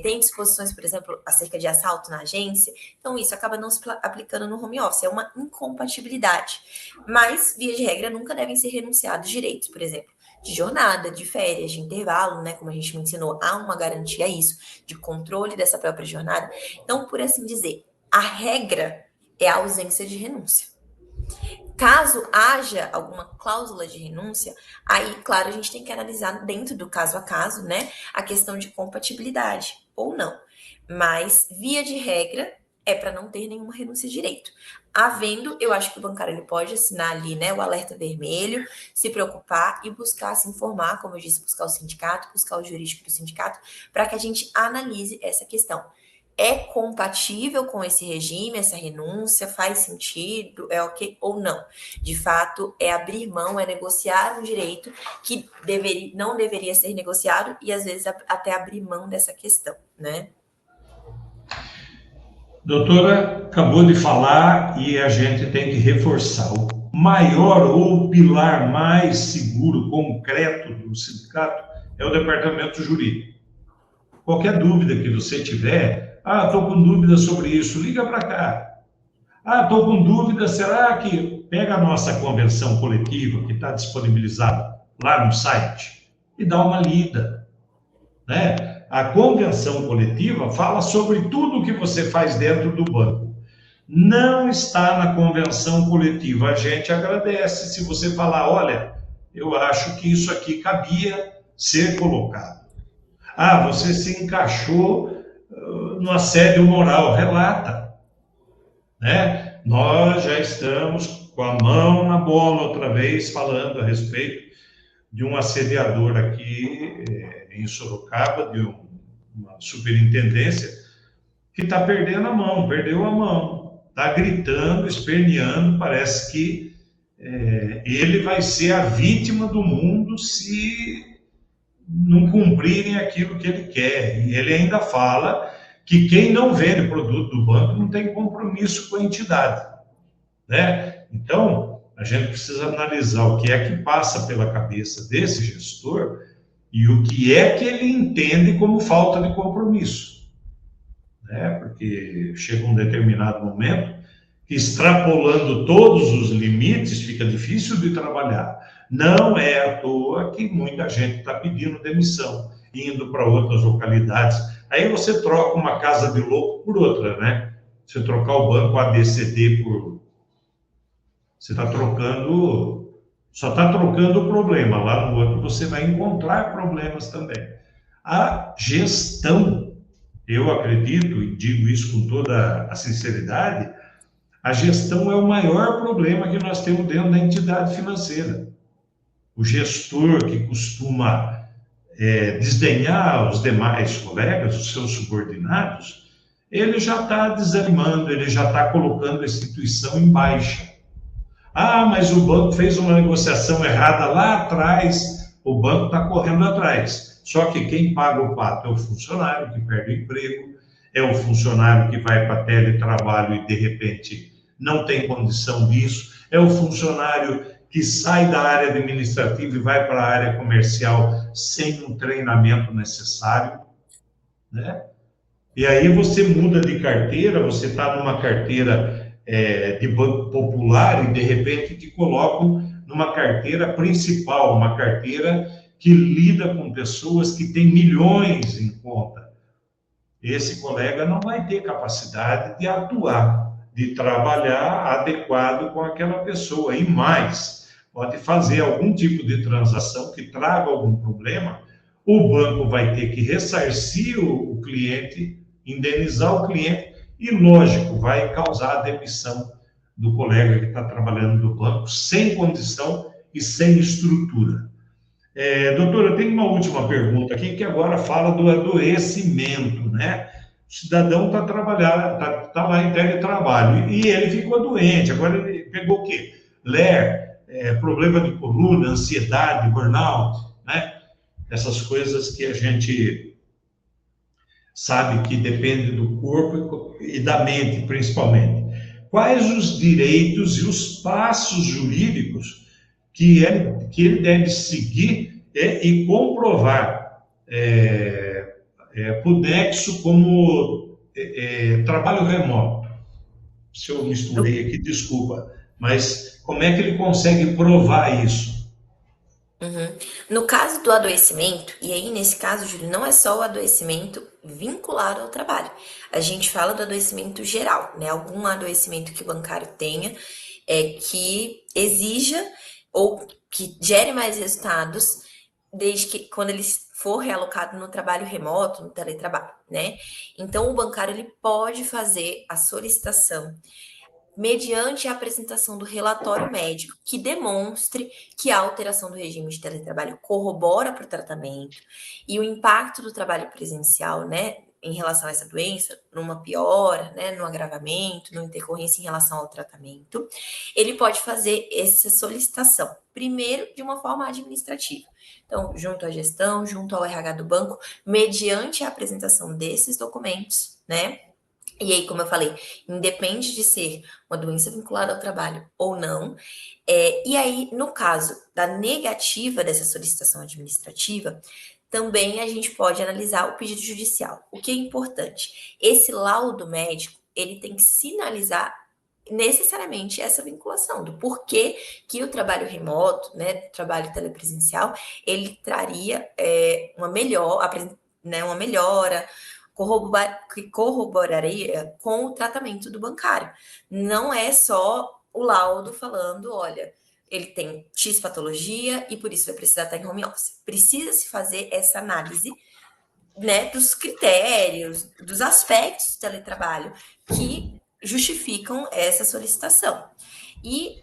Tem disposições, por exemplo, acerca de assalto na agência. Então, isso acaba não se aplicando no home office. É uma incompatibilidade. Mas, via de regra, nunca devem ser renunciados direitos, por exemplo, de jornada, de férias, de intervalo, né? Como a gente mencionou, há uma garantia a isso, de controle dessa própria jornada. Então, por assim dizer, a regra é a ausência de renúncia. Caso haja alguma cláusula de renúncia, aí, claro, a gente tem que analisar dentro do caso a caso, né? A questão de compatibilidade ou não. Mas, via de regra, é para não ter nenhuma renúncia de direito. Havendo, eu acho que o bancário ele pode assinar ali, né, o alerta vermelho, se preocupar e buscar se informar, como eu disse, buscar o sindicato, buscar o jurídico do sindicato, para que a gente analise essa questão. É compatível com esse regime, essa renúncia? Faz sentido? É ok ou não? De fato, é abrir mão, é negociar um direito que não deveria ser negociado e, às vezes, até abrir mão dessa questão, né?
Doutora, acabou de falar e a gente tem que reforçar. O maior ou pilar mais seguro, concreto do sindicato é o departamento jurídico. Qualquer dúvida que você tiver, estou com dúvida sobre isso, liga para cá. Estou com dúvida, será que pega a nossa convenção coletiva que está disponibilizada lá no site e dá uma lida, né? A convenção coletiva fala sobre tudo o que você faz dentro do banco. Não está na convenção coletiva. A gente agradece se você falar, olha, eu acho que isso aqui cabia ser colocado. Você se encaixou no assédio moral, relata, né? Nós já estamos com a mão na bola outra vez falando a respeito de um assediador aqui em Sorocaba, de uma superintendência, que está perdeu a mão, está gritando, esperneando, parece que ele vai ser a vítima do mundo se não cumprirem aquilo que ele quer. E ele ainda fala que quem não vende produto do banco não tem compromisso com a entidade, né? Então, a gente precisa analisar o que é que passa pela cabeça desse gestor e o que é que ele entende como falta de compromisso, né? Porque chega um determinado momento que, extrapolando todos os limites, fica difícil de trabalhar. Não é à toa que muita gente está pedindo demissão. indo para outras localidades. Aí você troca uma casa de louco por outra, né? Você trocar o banco ABCD por... Você está trocando... Só está trocando o problema. Lá no outro você vai encontrar problemas também. A gestão, eu acredito, e digo isso com toda a sinceridade, a gestão é o maior problema que nós temos dentro da entidade financeira. O gestor que costuma desdenhar os demais colegas, os seus subordinados, ele já está desanimando, ele já está colocando a instituição em baixa. Ah, mas o banco fez uma negociação errada lá atrás, o banco está correndo atrás. Só que quem paga o pato é o funcionário que perde o emprego, é o funcionário que vai para teletrabalho e de repente não tem condição disso, é o funcionário que sai da área administrativa e vai para a área comercial sem um treinamento necessário, né? E aí você muda de carteira, você está numa carteira de Banco Popular e de repente te colocam numa carteira principal, uma carteira que lida com pessoas que têm milhões em conta. Esse colega não vai ter capacidade de atuar, de trabalhar adequado com aquela pessoa. E mais, pode fazer algum tipo de transação que traga algum problema, o banco vai ter que ressarcir o cliente, indenizar o cliente, e, lógico, vai causar a demissão do colega que está trabalhando no banco, sem condição e sem estrutura. Doutora, eu tenho uma última pergunta aqui, que agora fala do adoecimento, né? O cidadão está trabalhando, tá lá em teletrabalho, e ele ficou doente, agora ele pegou o quê? LER, problema de coluna, ansiedade, burnout, né? Essas coisas que a gente sabe que depende do corpo e da mente, principalmente. Quais os direitos e os passos jurídicos que ele deve seguir e comprovar por nexo como trabalho remoto? Se eu misturei aqui, desculpa, mas como é que ele consegue provar isso?
Uhum. No caso do adoecimento, e aí nesse caso, Júlio, não é só o adoecimento vinculado ao trabalho. A gente fala do adoecimento geral, né? Algum adoecimento que o bancário tenha que exija ou que gere mais resultados desde que quando ele for realocado no trabalho remoto, no teletrabalho, né? Então o bancário ele pode fazer a solicitação mediante a apresentação do relatório médico que demonstre que a alteração do regime de teletrabalho corrobora para o tratamento e o impacto do trabalho presencial, né, em relação a essa doença, numa piora, né, no agravamento, numa intercorrência em relação ao tratamento, ele pode fazer essa solicitação, primeiro de uma forma administrativa. Então, junto à gestão, junto ao RH do banco, mediante a apresentação desses documentos, né, e aí, como eu falei, independe de ser uma doença vinculada ao trabalho ou não. E aí, no caso da negativa dessa solicitação administrativa, também a gente pode analisar o pedido judicial. O que é importante? Esse laudo médico, ele tem que sinalizar necessariamente essa vinculação do porquê que o trabalho remoto, né, trabalho telepresencial, ele traria uma melhora, que corroboraria com o tratamento do bancário. Não é só o laudo falando, olha, ele tem X patologia e por isso vai precisar estar em home office. Precisa se fazer essa análise, né, dos critérios, dos aspectos do teletrabalho que justificam essa solicitação. E,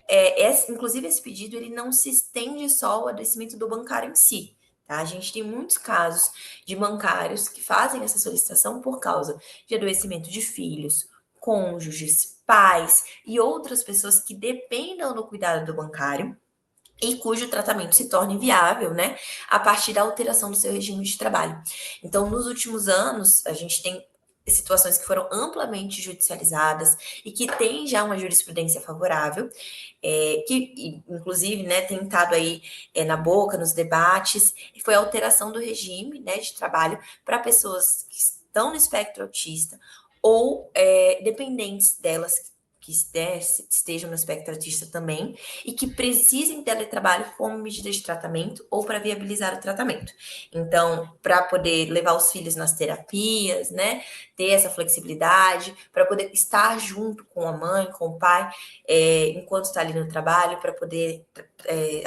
inclusive, esse pedido ele não se estende só ao adoecimento do bancário em si. Tá? A gente tem muitos casos de bancários que fazem essa solicitação por causa de adoecimento de filhos, cônjuges, pais e outras pessoas que dependam do cuidado do bancário e cujo tratamento se torne viável, né, a partir da alteração do seu regime de trabalho. Então, nos últimos anos, a gente tem situações que foram amplamente judicializadas e que tem já uma jurisprudência favorável, que inclusive, né, tem estado aí na boca, nos debates, foi a alteração do regime, né, de trabalho para pessoas que estão no espectro autista ou dependentes delas que estejam no espectro autista também e que precisem de teletrabalho como medida de tratamento ou para viabilizar o tratamento. Então, para poder levar os filhos nas terapias, né, ter essa flexibilidade, para poder estar junto com a mãe, com o pai, enquanto está ali no trabalho, para poder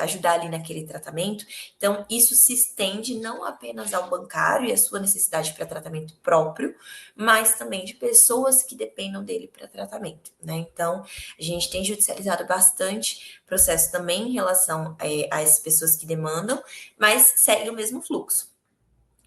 ajudar ali naquele tratamento. Então, isso se estende não apenas ao bancário e a sua necessidade para tratamento próprio, mas também de pessoas que dependam dele para tratamento, né? Então, a gente tem judicializado bastante processo também em relação a essas pessoas que demandam, mas segue o mesmo fluxo.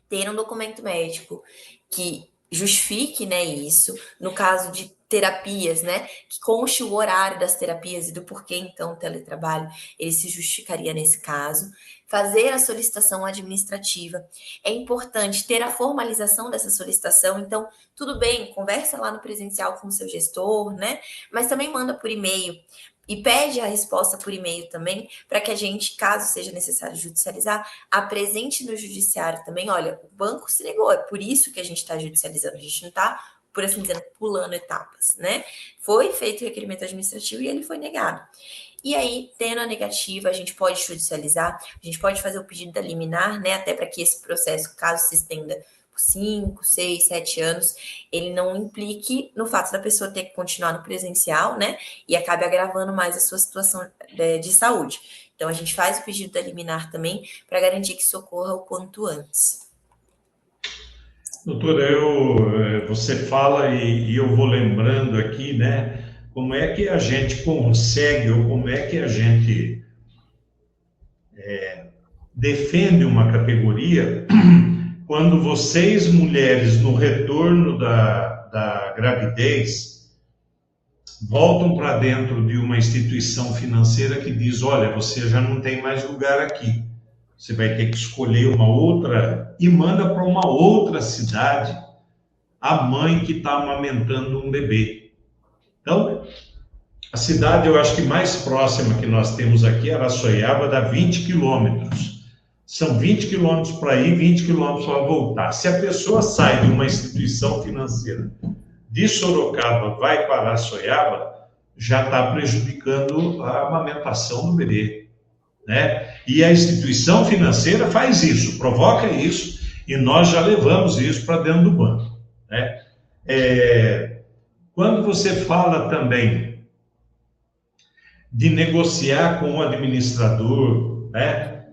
Ter um documento médico que justifique, né, isso. No caso de terapias, né, que conste o horário das terapias e do porquê, então, o teletrabalho, ele se justificaria nesse caso. Fazer a solicitação administrativa. É importante ter a formalização dessa solicitação, então, tudo bem, conversa lá no presencial com o seu gestor, né, mas também manda por e-mail. E pede a resposta por e-mail também, para que a gente, caso seja necessário judicializar, apresente no judiciário também, olha, o banco se negou, é por isso que a gente está judicializando, a gente não está, por assim dizer, pulando etapas, né? Foi feito o requerimento administrativo e ele foi negado. E aí, tendo a negativa, a gente pode judicializar, a gente pode fazer o pedido da liminar, né? Até para que esse processo, caso se estenda por 5, 6, 7 anos, ele não implique no fato da pessoa ter que continuar no presencial, né? E acabe agravando mais a sua situação de saúde. Então, a gente faz o pedido da liminar também para garantir que isso ocorra o quanto antes.
Doutora, você fala e eu vou lembrando aqui, né? Como é que a gente consegue, ou como é que a gente defende uma categoria quando vocês, mulheres, no retorno da gravidez, voltam para dentro de uma instituição financeira que diz, olha, você já não tem mais lugar aqui, você vai ter que escolher uma outra, e manda para uma outra cidade a mãe que está amamentando um bebê. Então, a cidade, eu acho que mais próxima que nós temos aqui, Araçoiaba, dá 20 quilômetros. São 20 quilômetros para ir, 20 quilômetros para voltar. Se a pessoa sai de uma instituição financeira de Sorocaba, vai para Araçoiaba, já está prejudicando a amamentação do bebê, né? E a instituição financeira faz isso, provoca isso, e nós já levamos isso para dentro do banco, né? Quando você fala também de negociar com o administrador, né?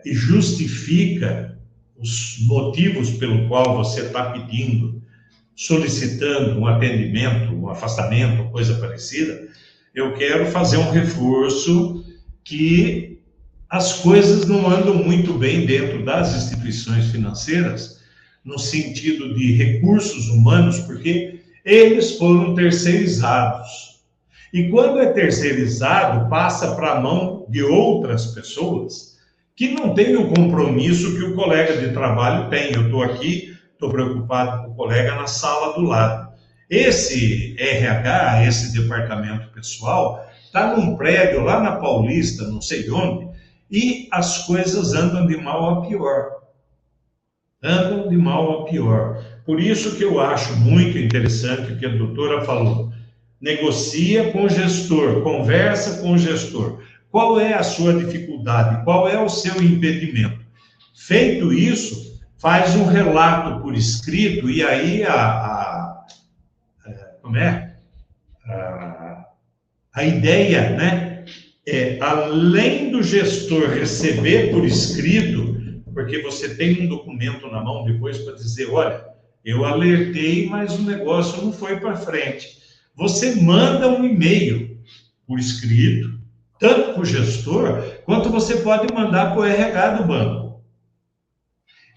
E justifica os motivos pelo qual você está pedindo, solicitando um atendimento, um afastamento, coisa parecida, eu quero fazer um reforço que as coisas não andam muito bem dentro das instituições financeiras, no sentido de recursos humanos, porque eles foram terceirizados. E quando é terceirizado, passa para a mão de outras pessoas que não têm o compromisso que o colega de trabalho tem. Eu estou aqui, estou preocupado com o colega na sala do lado. Esse RH, esse departamento pessoal, está num prédio lá na Paulista, não sei onde, e as coisas andam de mal a pior. Andam de mal a pior. Por isso que eu acho muito interessante o que a doutora falou. Negocia com o gestor, conversa com o gestor. Qual é a sua dificuldade? Qual é o seu impedimento? Feito isso, faz um relato por escrito e aí a ideia, né, além do gestor receber por escrito, porque você tem um documento na mão depois para dizer, olha, eu alertei, mas o negócio não foi para frente. Você manda um e-mail por escrito, tanto para o gestor, quanto você pode mandar para o RH do banco.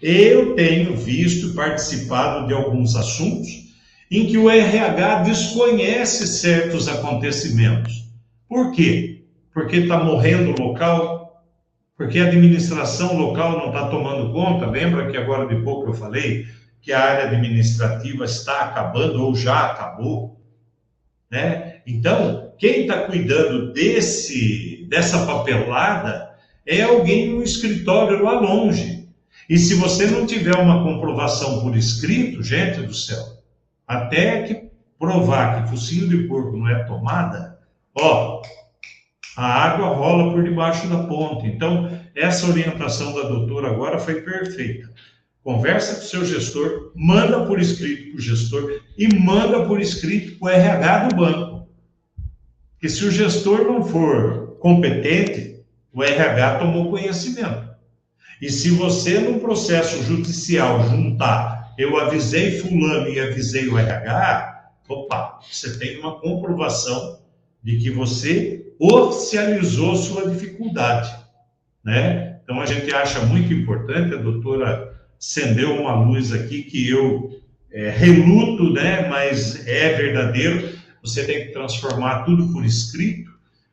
Eu tenho visto e participado de alguns assuntos em que o RH desconhece certos acontecimentos. Por quê? Porque está morrendo o local, porque a administração local não está tomando conta. Lembra que agora de pouco eu falei que a área administrativa está acabando ou já acabou? Né? Então, quem está cuidando dessa papelada é alguém no escritório lá longe. E se você não tiver uma comprovação por escrito, gente do céu, até que provar que focinho de porco não é tomada, ó, a água rola por debaixo da ponte. Então, essa orientação da doutora agora foi perfeita. Conversa com o seu gestor, manda por escrito para o gestor e manda por escrito para o RH do banco. Porque se o gestor não for competente, o RH tomou conhecimento. E se você, no processo judicial, juntar, eu avisei fulano e avisei o RH, opa, você tem uma comprovação de que você oficializou sua dificuldade, né? Então, a gente acha muito importante, a doutora acendeu uma luz aqui que eu reluto, né? Mas é verdadeiro, você tem que transformar tudo por escrito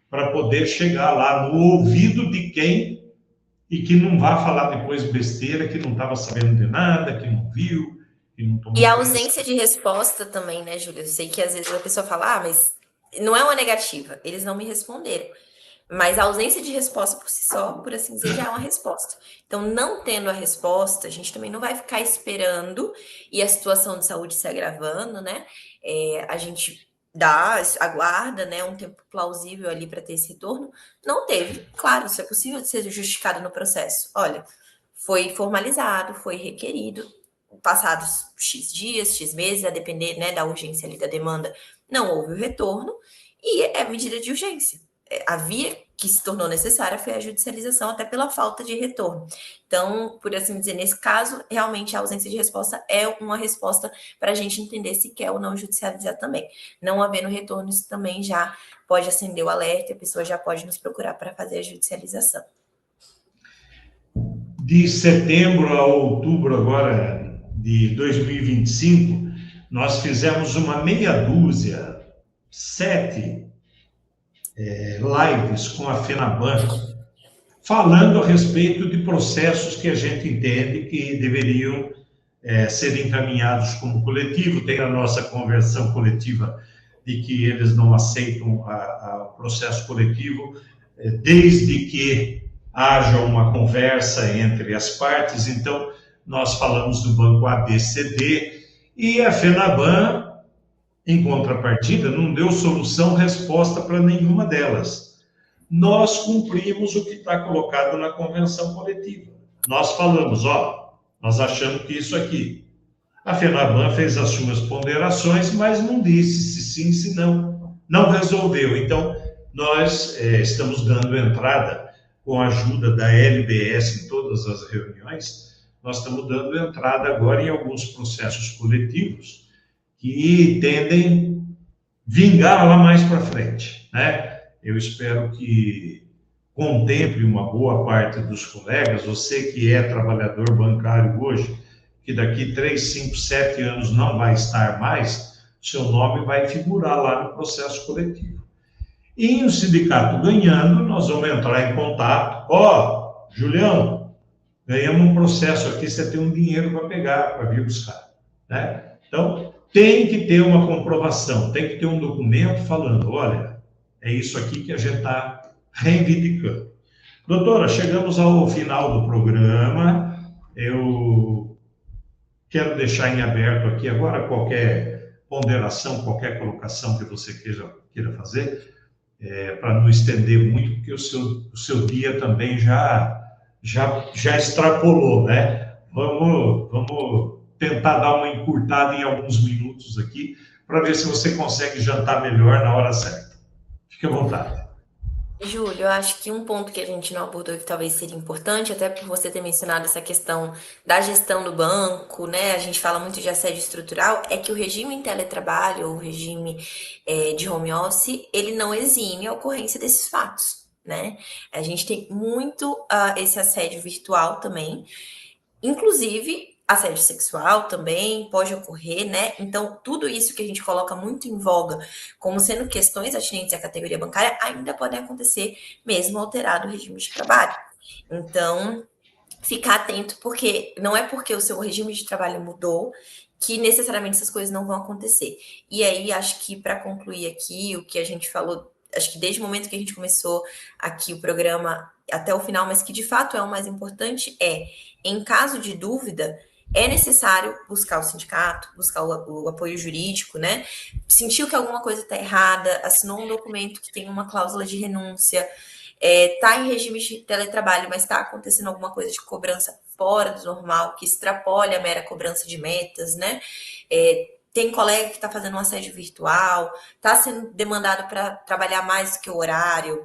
para poder chegar lá no ouvido de quem e que não vá falar depois besteira, que não estava sabendo de nada, que não viu, que não tomou
E a
conhecimento.
ausência de resposta também, né, Júlia? Eu sei que às vezes a pessoa fala, mas não é uma negativa, eles não me responderam. Mas a ausência de resposta por si só, por assim dizer, já é uma resposta. Então, não tendo a resposta, a gente também não vai ficar esperando e a situação de saúde se agravando, né? A gente aguarda, né, um tempo plausível ali para ter esse retorno. Não teve, claro, isso é possível de ser justificado no processo. Olha, foi formalizado, foi requerido, passados X dias, X meses, a depender, né, da urgência ali da demanda, não houve o retorno e é medida de urgência. A via que se tornou necessária foi a judicialização, até pela falta de retorno. Então, por assim dizer, nesse caso, realmente a ausência de resposta é uma resposta para a gente entender se quer ou não judicializar também. Não havendo retorno, isso também já pode acender o alerta e a pessoa já pode nos procurar para fazer a judicialização.
De setembro a outubro agora de 2025, nós fizemos uma meia dúzia, 7 lives com a FENABAN, falando a respeito de processos que a gente entende que deveriam ser encaminhados como coletivo. Tem a nossa convenção coletiva de que eles não aceitam o processo coletivo, desde que haja uma conversa entre as partes. Então, nós falamos do banco ABCD e a FENABAN, em contrapartida, não deu solução, resposta para nenhuma delas. Nós cumprimos o que está colocado na convenção coletiva. Nós falamos, ó, nós achamos que isso aqui. A FENABAN fez as suas ponderações, mas não disse se sim, se não. Não resolveu. Então, nós estamos dando entrada, com a ajuda da LBS em todas as reuniões, nós estamos dando entrada agora em alguns processos coletivos que tendem a vingar lá mais para frente, né? Eu espero que contemple uma boa parte dos colegas, você que é trabalhador bancário hoje, que daqui 3, 5, 7 anos não vai estar mais, seu nome vai figurar lá no processo coletivo. E o sindicato ganhando, nós vamos entrar em contato. Ó, Julião, ganhamos um processo aqui, você tem um dinheiro para pegar, para vir buscar, né? Então, tem que ter uma comprovação, tem que ter um documento falando, olha, é isso aqui que a gente está reivindicando. Doutora, chegamos ao final do programa. Eu quero deixar em aberto aqui agora qualquer ponderação, qualquer colocação que você queira fazer, para não estender muito, porque o seu dia também já extrapolou, né? Vamos tentar dar uma encurtada em alguns minutos aqui, para ver se você consegue jantar melhor na hora certa. Fique à vontade.
Júlio, eu acho que um ponto que a gente não abordou que talvez seria importante, até por você ter mencionado essa questão da gestão do banco, né? A gente fala muito de assédio estrutural, é que o regime em teletrabalho, ou o regime de home office, ele não exime a ocorrência desses fatos, né? A gente tem muito esse assédio virtual também, inclusive assédio sexual também pode ocorrer, né? Então, tudo isso que a gente coloca muito em voga como sendo questões atinentes à categoria bancária ainda podem acontecer mesmo alterado o regime de trabalho. Então, ficar atento, porque não é porque o seu regime de trabalho mudou que necessariamente essas coisas não vão acontecer. E aí, acho que para concluir aqui o que a gente falou, acho que desde o momento que a gente começou aqui o programa até o final, mas que de fato é o mais importante, em caso de dúvida, é necessário buscar o sindicato, buscar o apoio jurídico, né? Sentiu que alguma coisa está errada, assinou um documento que tem uma cláusula de renúncia, está em regime de teletrabalho, mas está acontecendo alguma coisa de cobrança fora do normal, que extrapole a mera cobrança de metas, né? Tem colega que está fazendo um assédio virtual, está sendo demandado para trabalhar mais do que o horário,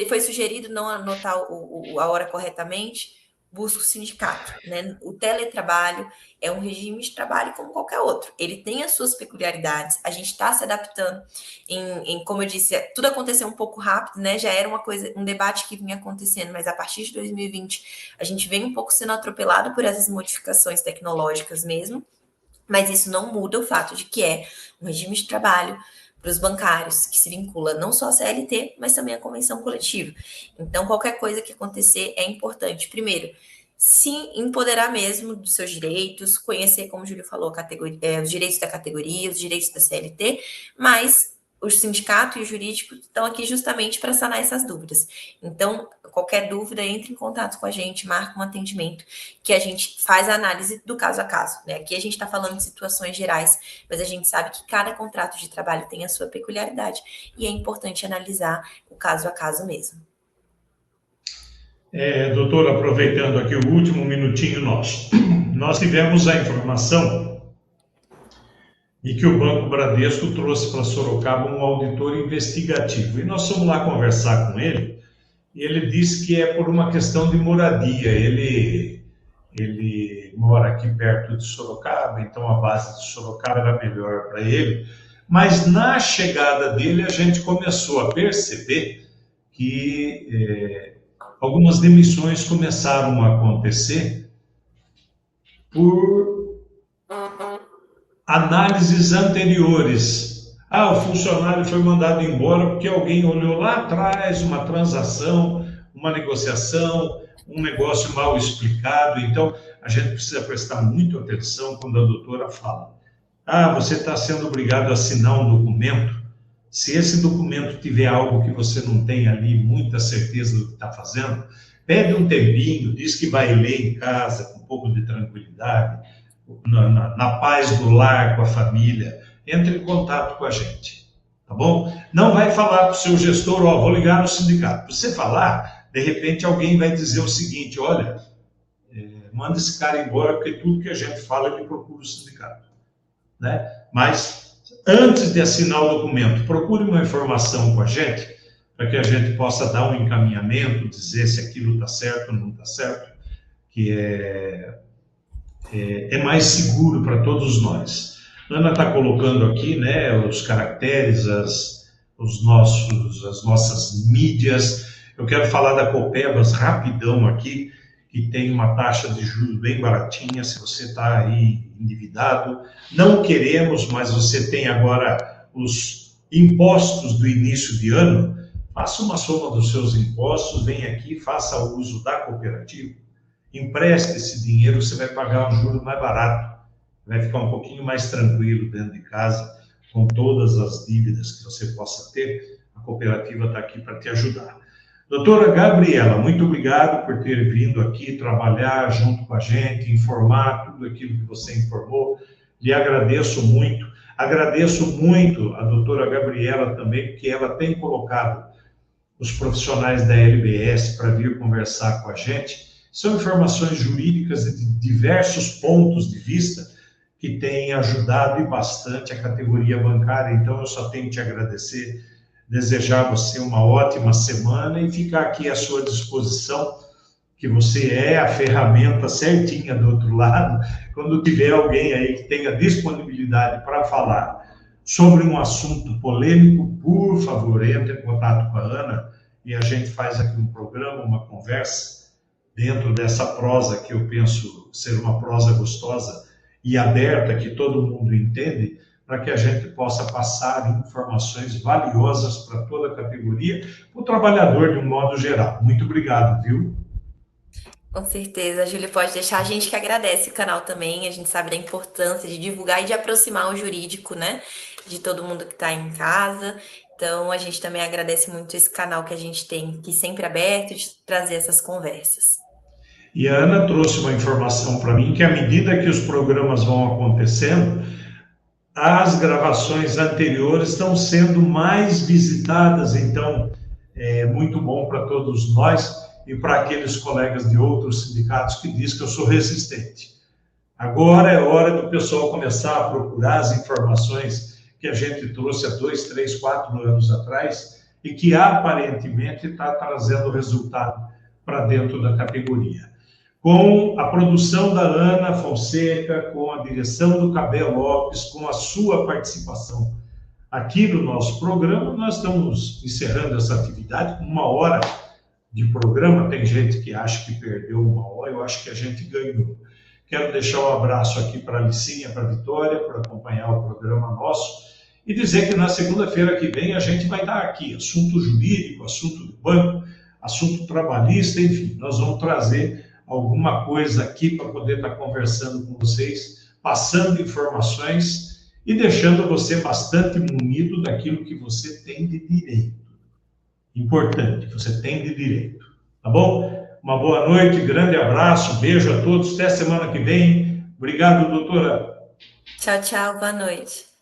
foi sugerido não anotar a hora corretamente, busca o sindicato, né? O teletrabalho é um regime de trabalho como qualquer outro. Ele tem as suas peculiaridades. A gente está se adaptando como eu disse, tudo aconteceu um pouco rápido, né? Já era uma coisa, um debate que vinha acontecendo, mas a partir de 2020 a gente vem um pouco sendo atropelado por essas modificações tecnológicas mesmo. Mas isso não muda o fato de que é um regime de trabalho para os bancários, que se vincula não só à CLT, mas também à convenção coletiva. Então, qualquer coisa que acontecer é importante. Primeiro, se empoderar mesmo dos seus direitos, conhecer, como o Júlio falou, os direitos da categoria, os direitos da CLT, mas o sindicato e o jurídico estão aqui justamente para sanar essas dúvidas. Então, qualquer dúvida, entre em contato com a gente, marca um atendimento, que a gente faz a análise do caso a caso, né? Aqui a gente está falando de situações gerais, mas a gente sabe que cada contrato de trabalho tem a sua peculiaridade e é importante analisar o caso a caso mesmo.
Doutor, aproveitando aqui o último minutinho nosso, nós tivemos a informação de que o Banco Bradesco trouxe para Sorocaba um auditor investigativo. E nós fomos lá conversar com ele, e ele disse que é por uma questão de moradia. Ele mora aqui perto de Sorocaba, então a base de Sorocaba era melhor para ele. Mas na chegada dele, a gente começou a perceber que algumas demissões começaram a acontecer por análises anteriores. O funcionário foi mandado embora porque alguém olhou lá atrás uma transação, uma negociação, um negócio mal explicado. Então, a gente precisa prestar muita atenção quando a doutora fala: você está sendo obrigado a assinar um documento. Se esse documento tiver algo que você não tem ali muita certeza do que está fazendo, pede um tempinho, diz que vai ler em casa com um pouco de tranquilidade, na paz do lar, com a família. Entre em contato com a gente, tá bom? Não vai falar para o seu gestor: vou ligar no sindicato. Se você falar, de repente alguém vai dizer o seguinte: olha, manda esse cara embora, porque tudo que a gente fala, ele procura o sindicato, né? Mas antes de assinar o documento, procure uma informação com a gente, para que a gente possa dar um encaminhamento, dizer se aquilo está certo ou não está certo, que é mais seguro para todos nós. Ana está colocando aqui, né, os caracteres, as nossas mídias. Eu quero falar da Copebas rapidão aqui, que tem uma taxa de juros bem baratinha. Se você está aí endividado, não queremos, mas você tem agora os impostos do início de ano, faça uma soma dos seus impostos, vem aqui, faça uso da cooperativa, empreste esse dinheiro, você vai pagar um juro mais barato, vai ficar um pouquinho mais tranquilo dentro de casa, com todas as dívidas que você possa ter. A cooperativa está aqui para te ajudar. Doutora Gabriela, muito obrigado por ter vindo aqui trabalhar junto com a gente, informar tudo aquilo que você informou. Lhe agradeço muito. Agradeço muito a doutora Gabriela também, porque ela tem colocado os profissionais da LBS para vir conversar com a gente. São informações jurídicas de diversos pontos de vista que têm ajudado e bastante a categoria bancária. Então, eu só tenho que te agradecer, desejar a você uma ótima semana e ficar aqui à sua disposição, que você é a ferramenta certinha do outro lado. Quando tiver alguém aí que tenha disponibilidade para falar sobre um assunto polêmico, por favor, entre em contato com a Ana e a gente faz aqui um programa, uma conversa, dentro dessa prosa que eu penso ser uma prosa gostosa e aberta, que todo mundo entende, para que a gente possa passar informações valiosas para toda a categoria, para o trabalhador de um modo geral. Muito obrigado, viu?
Com certeza, a Júlia pode deixar. A gente que agradece o canal também, a gente sabe da importância de divulgar e de aproximar o jurídico, né, de todo mundo que está em casa. Então, a gente também agradece muito esse canal que a gente tem aqui sempre aberto, de trazer essas conversas.
E a Ana trouxe uma informação para mim que, à medida que os programas vão acontecendo, as gravações anteriores estão sendo mais visitadas, então é muito bom para todos nós e para aqueles colegas de outros sindicatos que dizem que eu sou resistente. Agora é hora do pessoal começar a procurar as informações que a gente trouxe há 2, 3, 4 anos atrás e que aparentemente está trazendo resultado para dentro da categoria. Com a produção da Ana Fonseca, com a direção do Cabel Lopes, com a sua participação aqui no nosso programa, nós estamos encerrando essa atividade com 1 hora de programa. Tem gente que acha que perdeu 1 hora, eu acho que a gente ganhou. Quero deixar um abraço aqui para a Licinha, para a Vitória, por acompanhar o programa nosso, e dizer que na segunda-feira que vem a gente vai dar aqui assunto jurídico, assunto do banco, assunto trabalhista, enfim, nós vamos trazer alguma coisa aqui para poder estar conversando com vocês, passando informações e deixando você bastante munido daquilo que você tem de direito. Importante, você tem de direito. Tá bom? Uma boa noite, grande abraço, beijo a todos, até semana que vem. Obrigado, doutora.
Tchau, tchau, boa noite.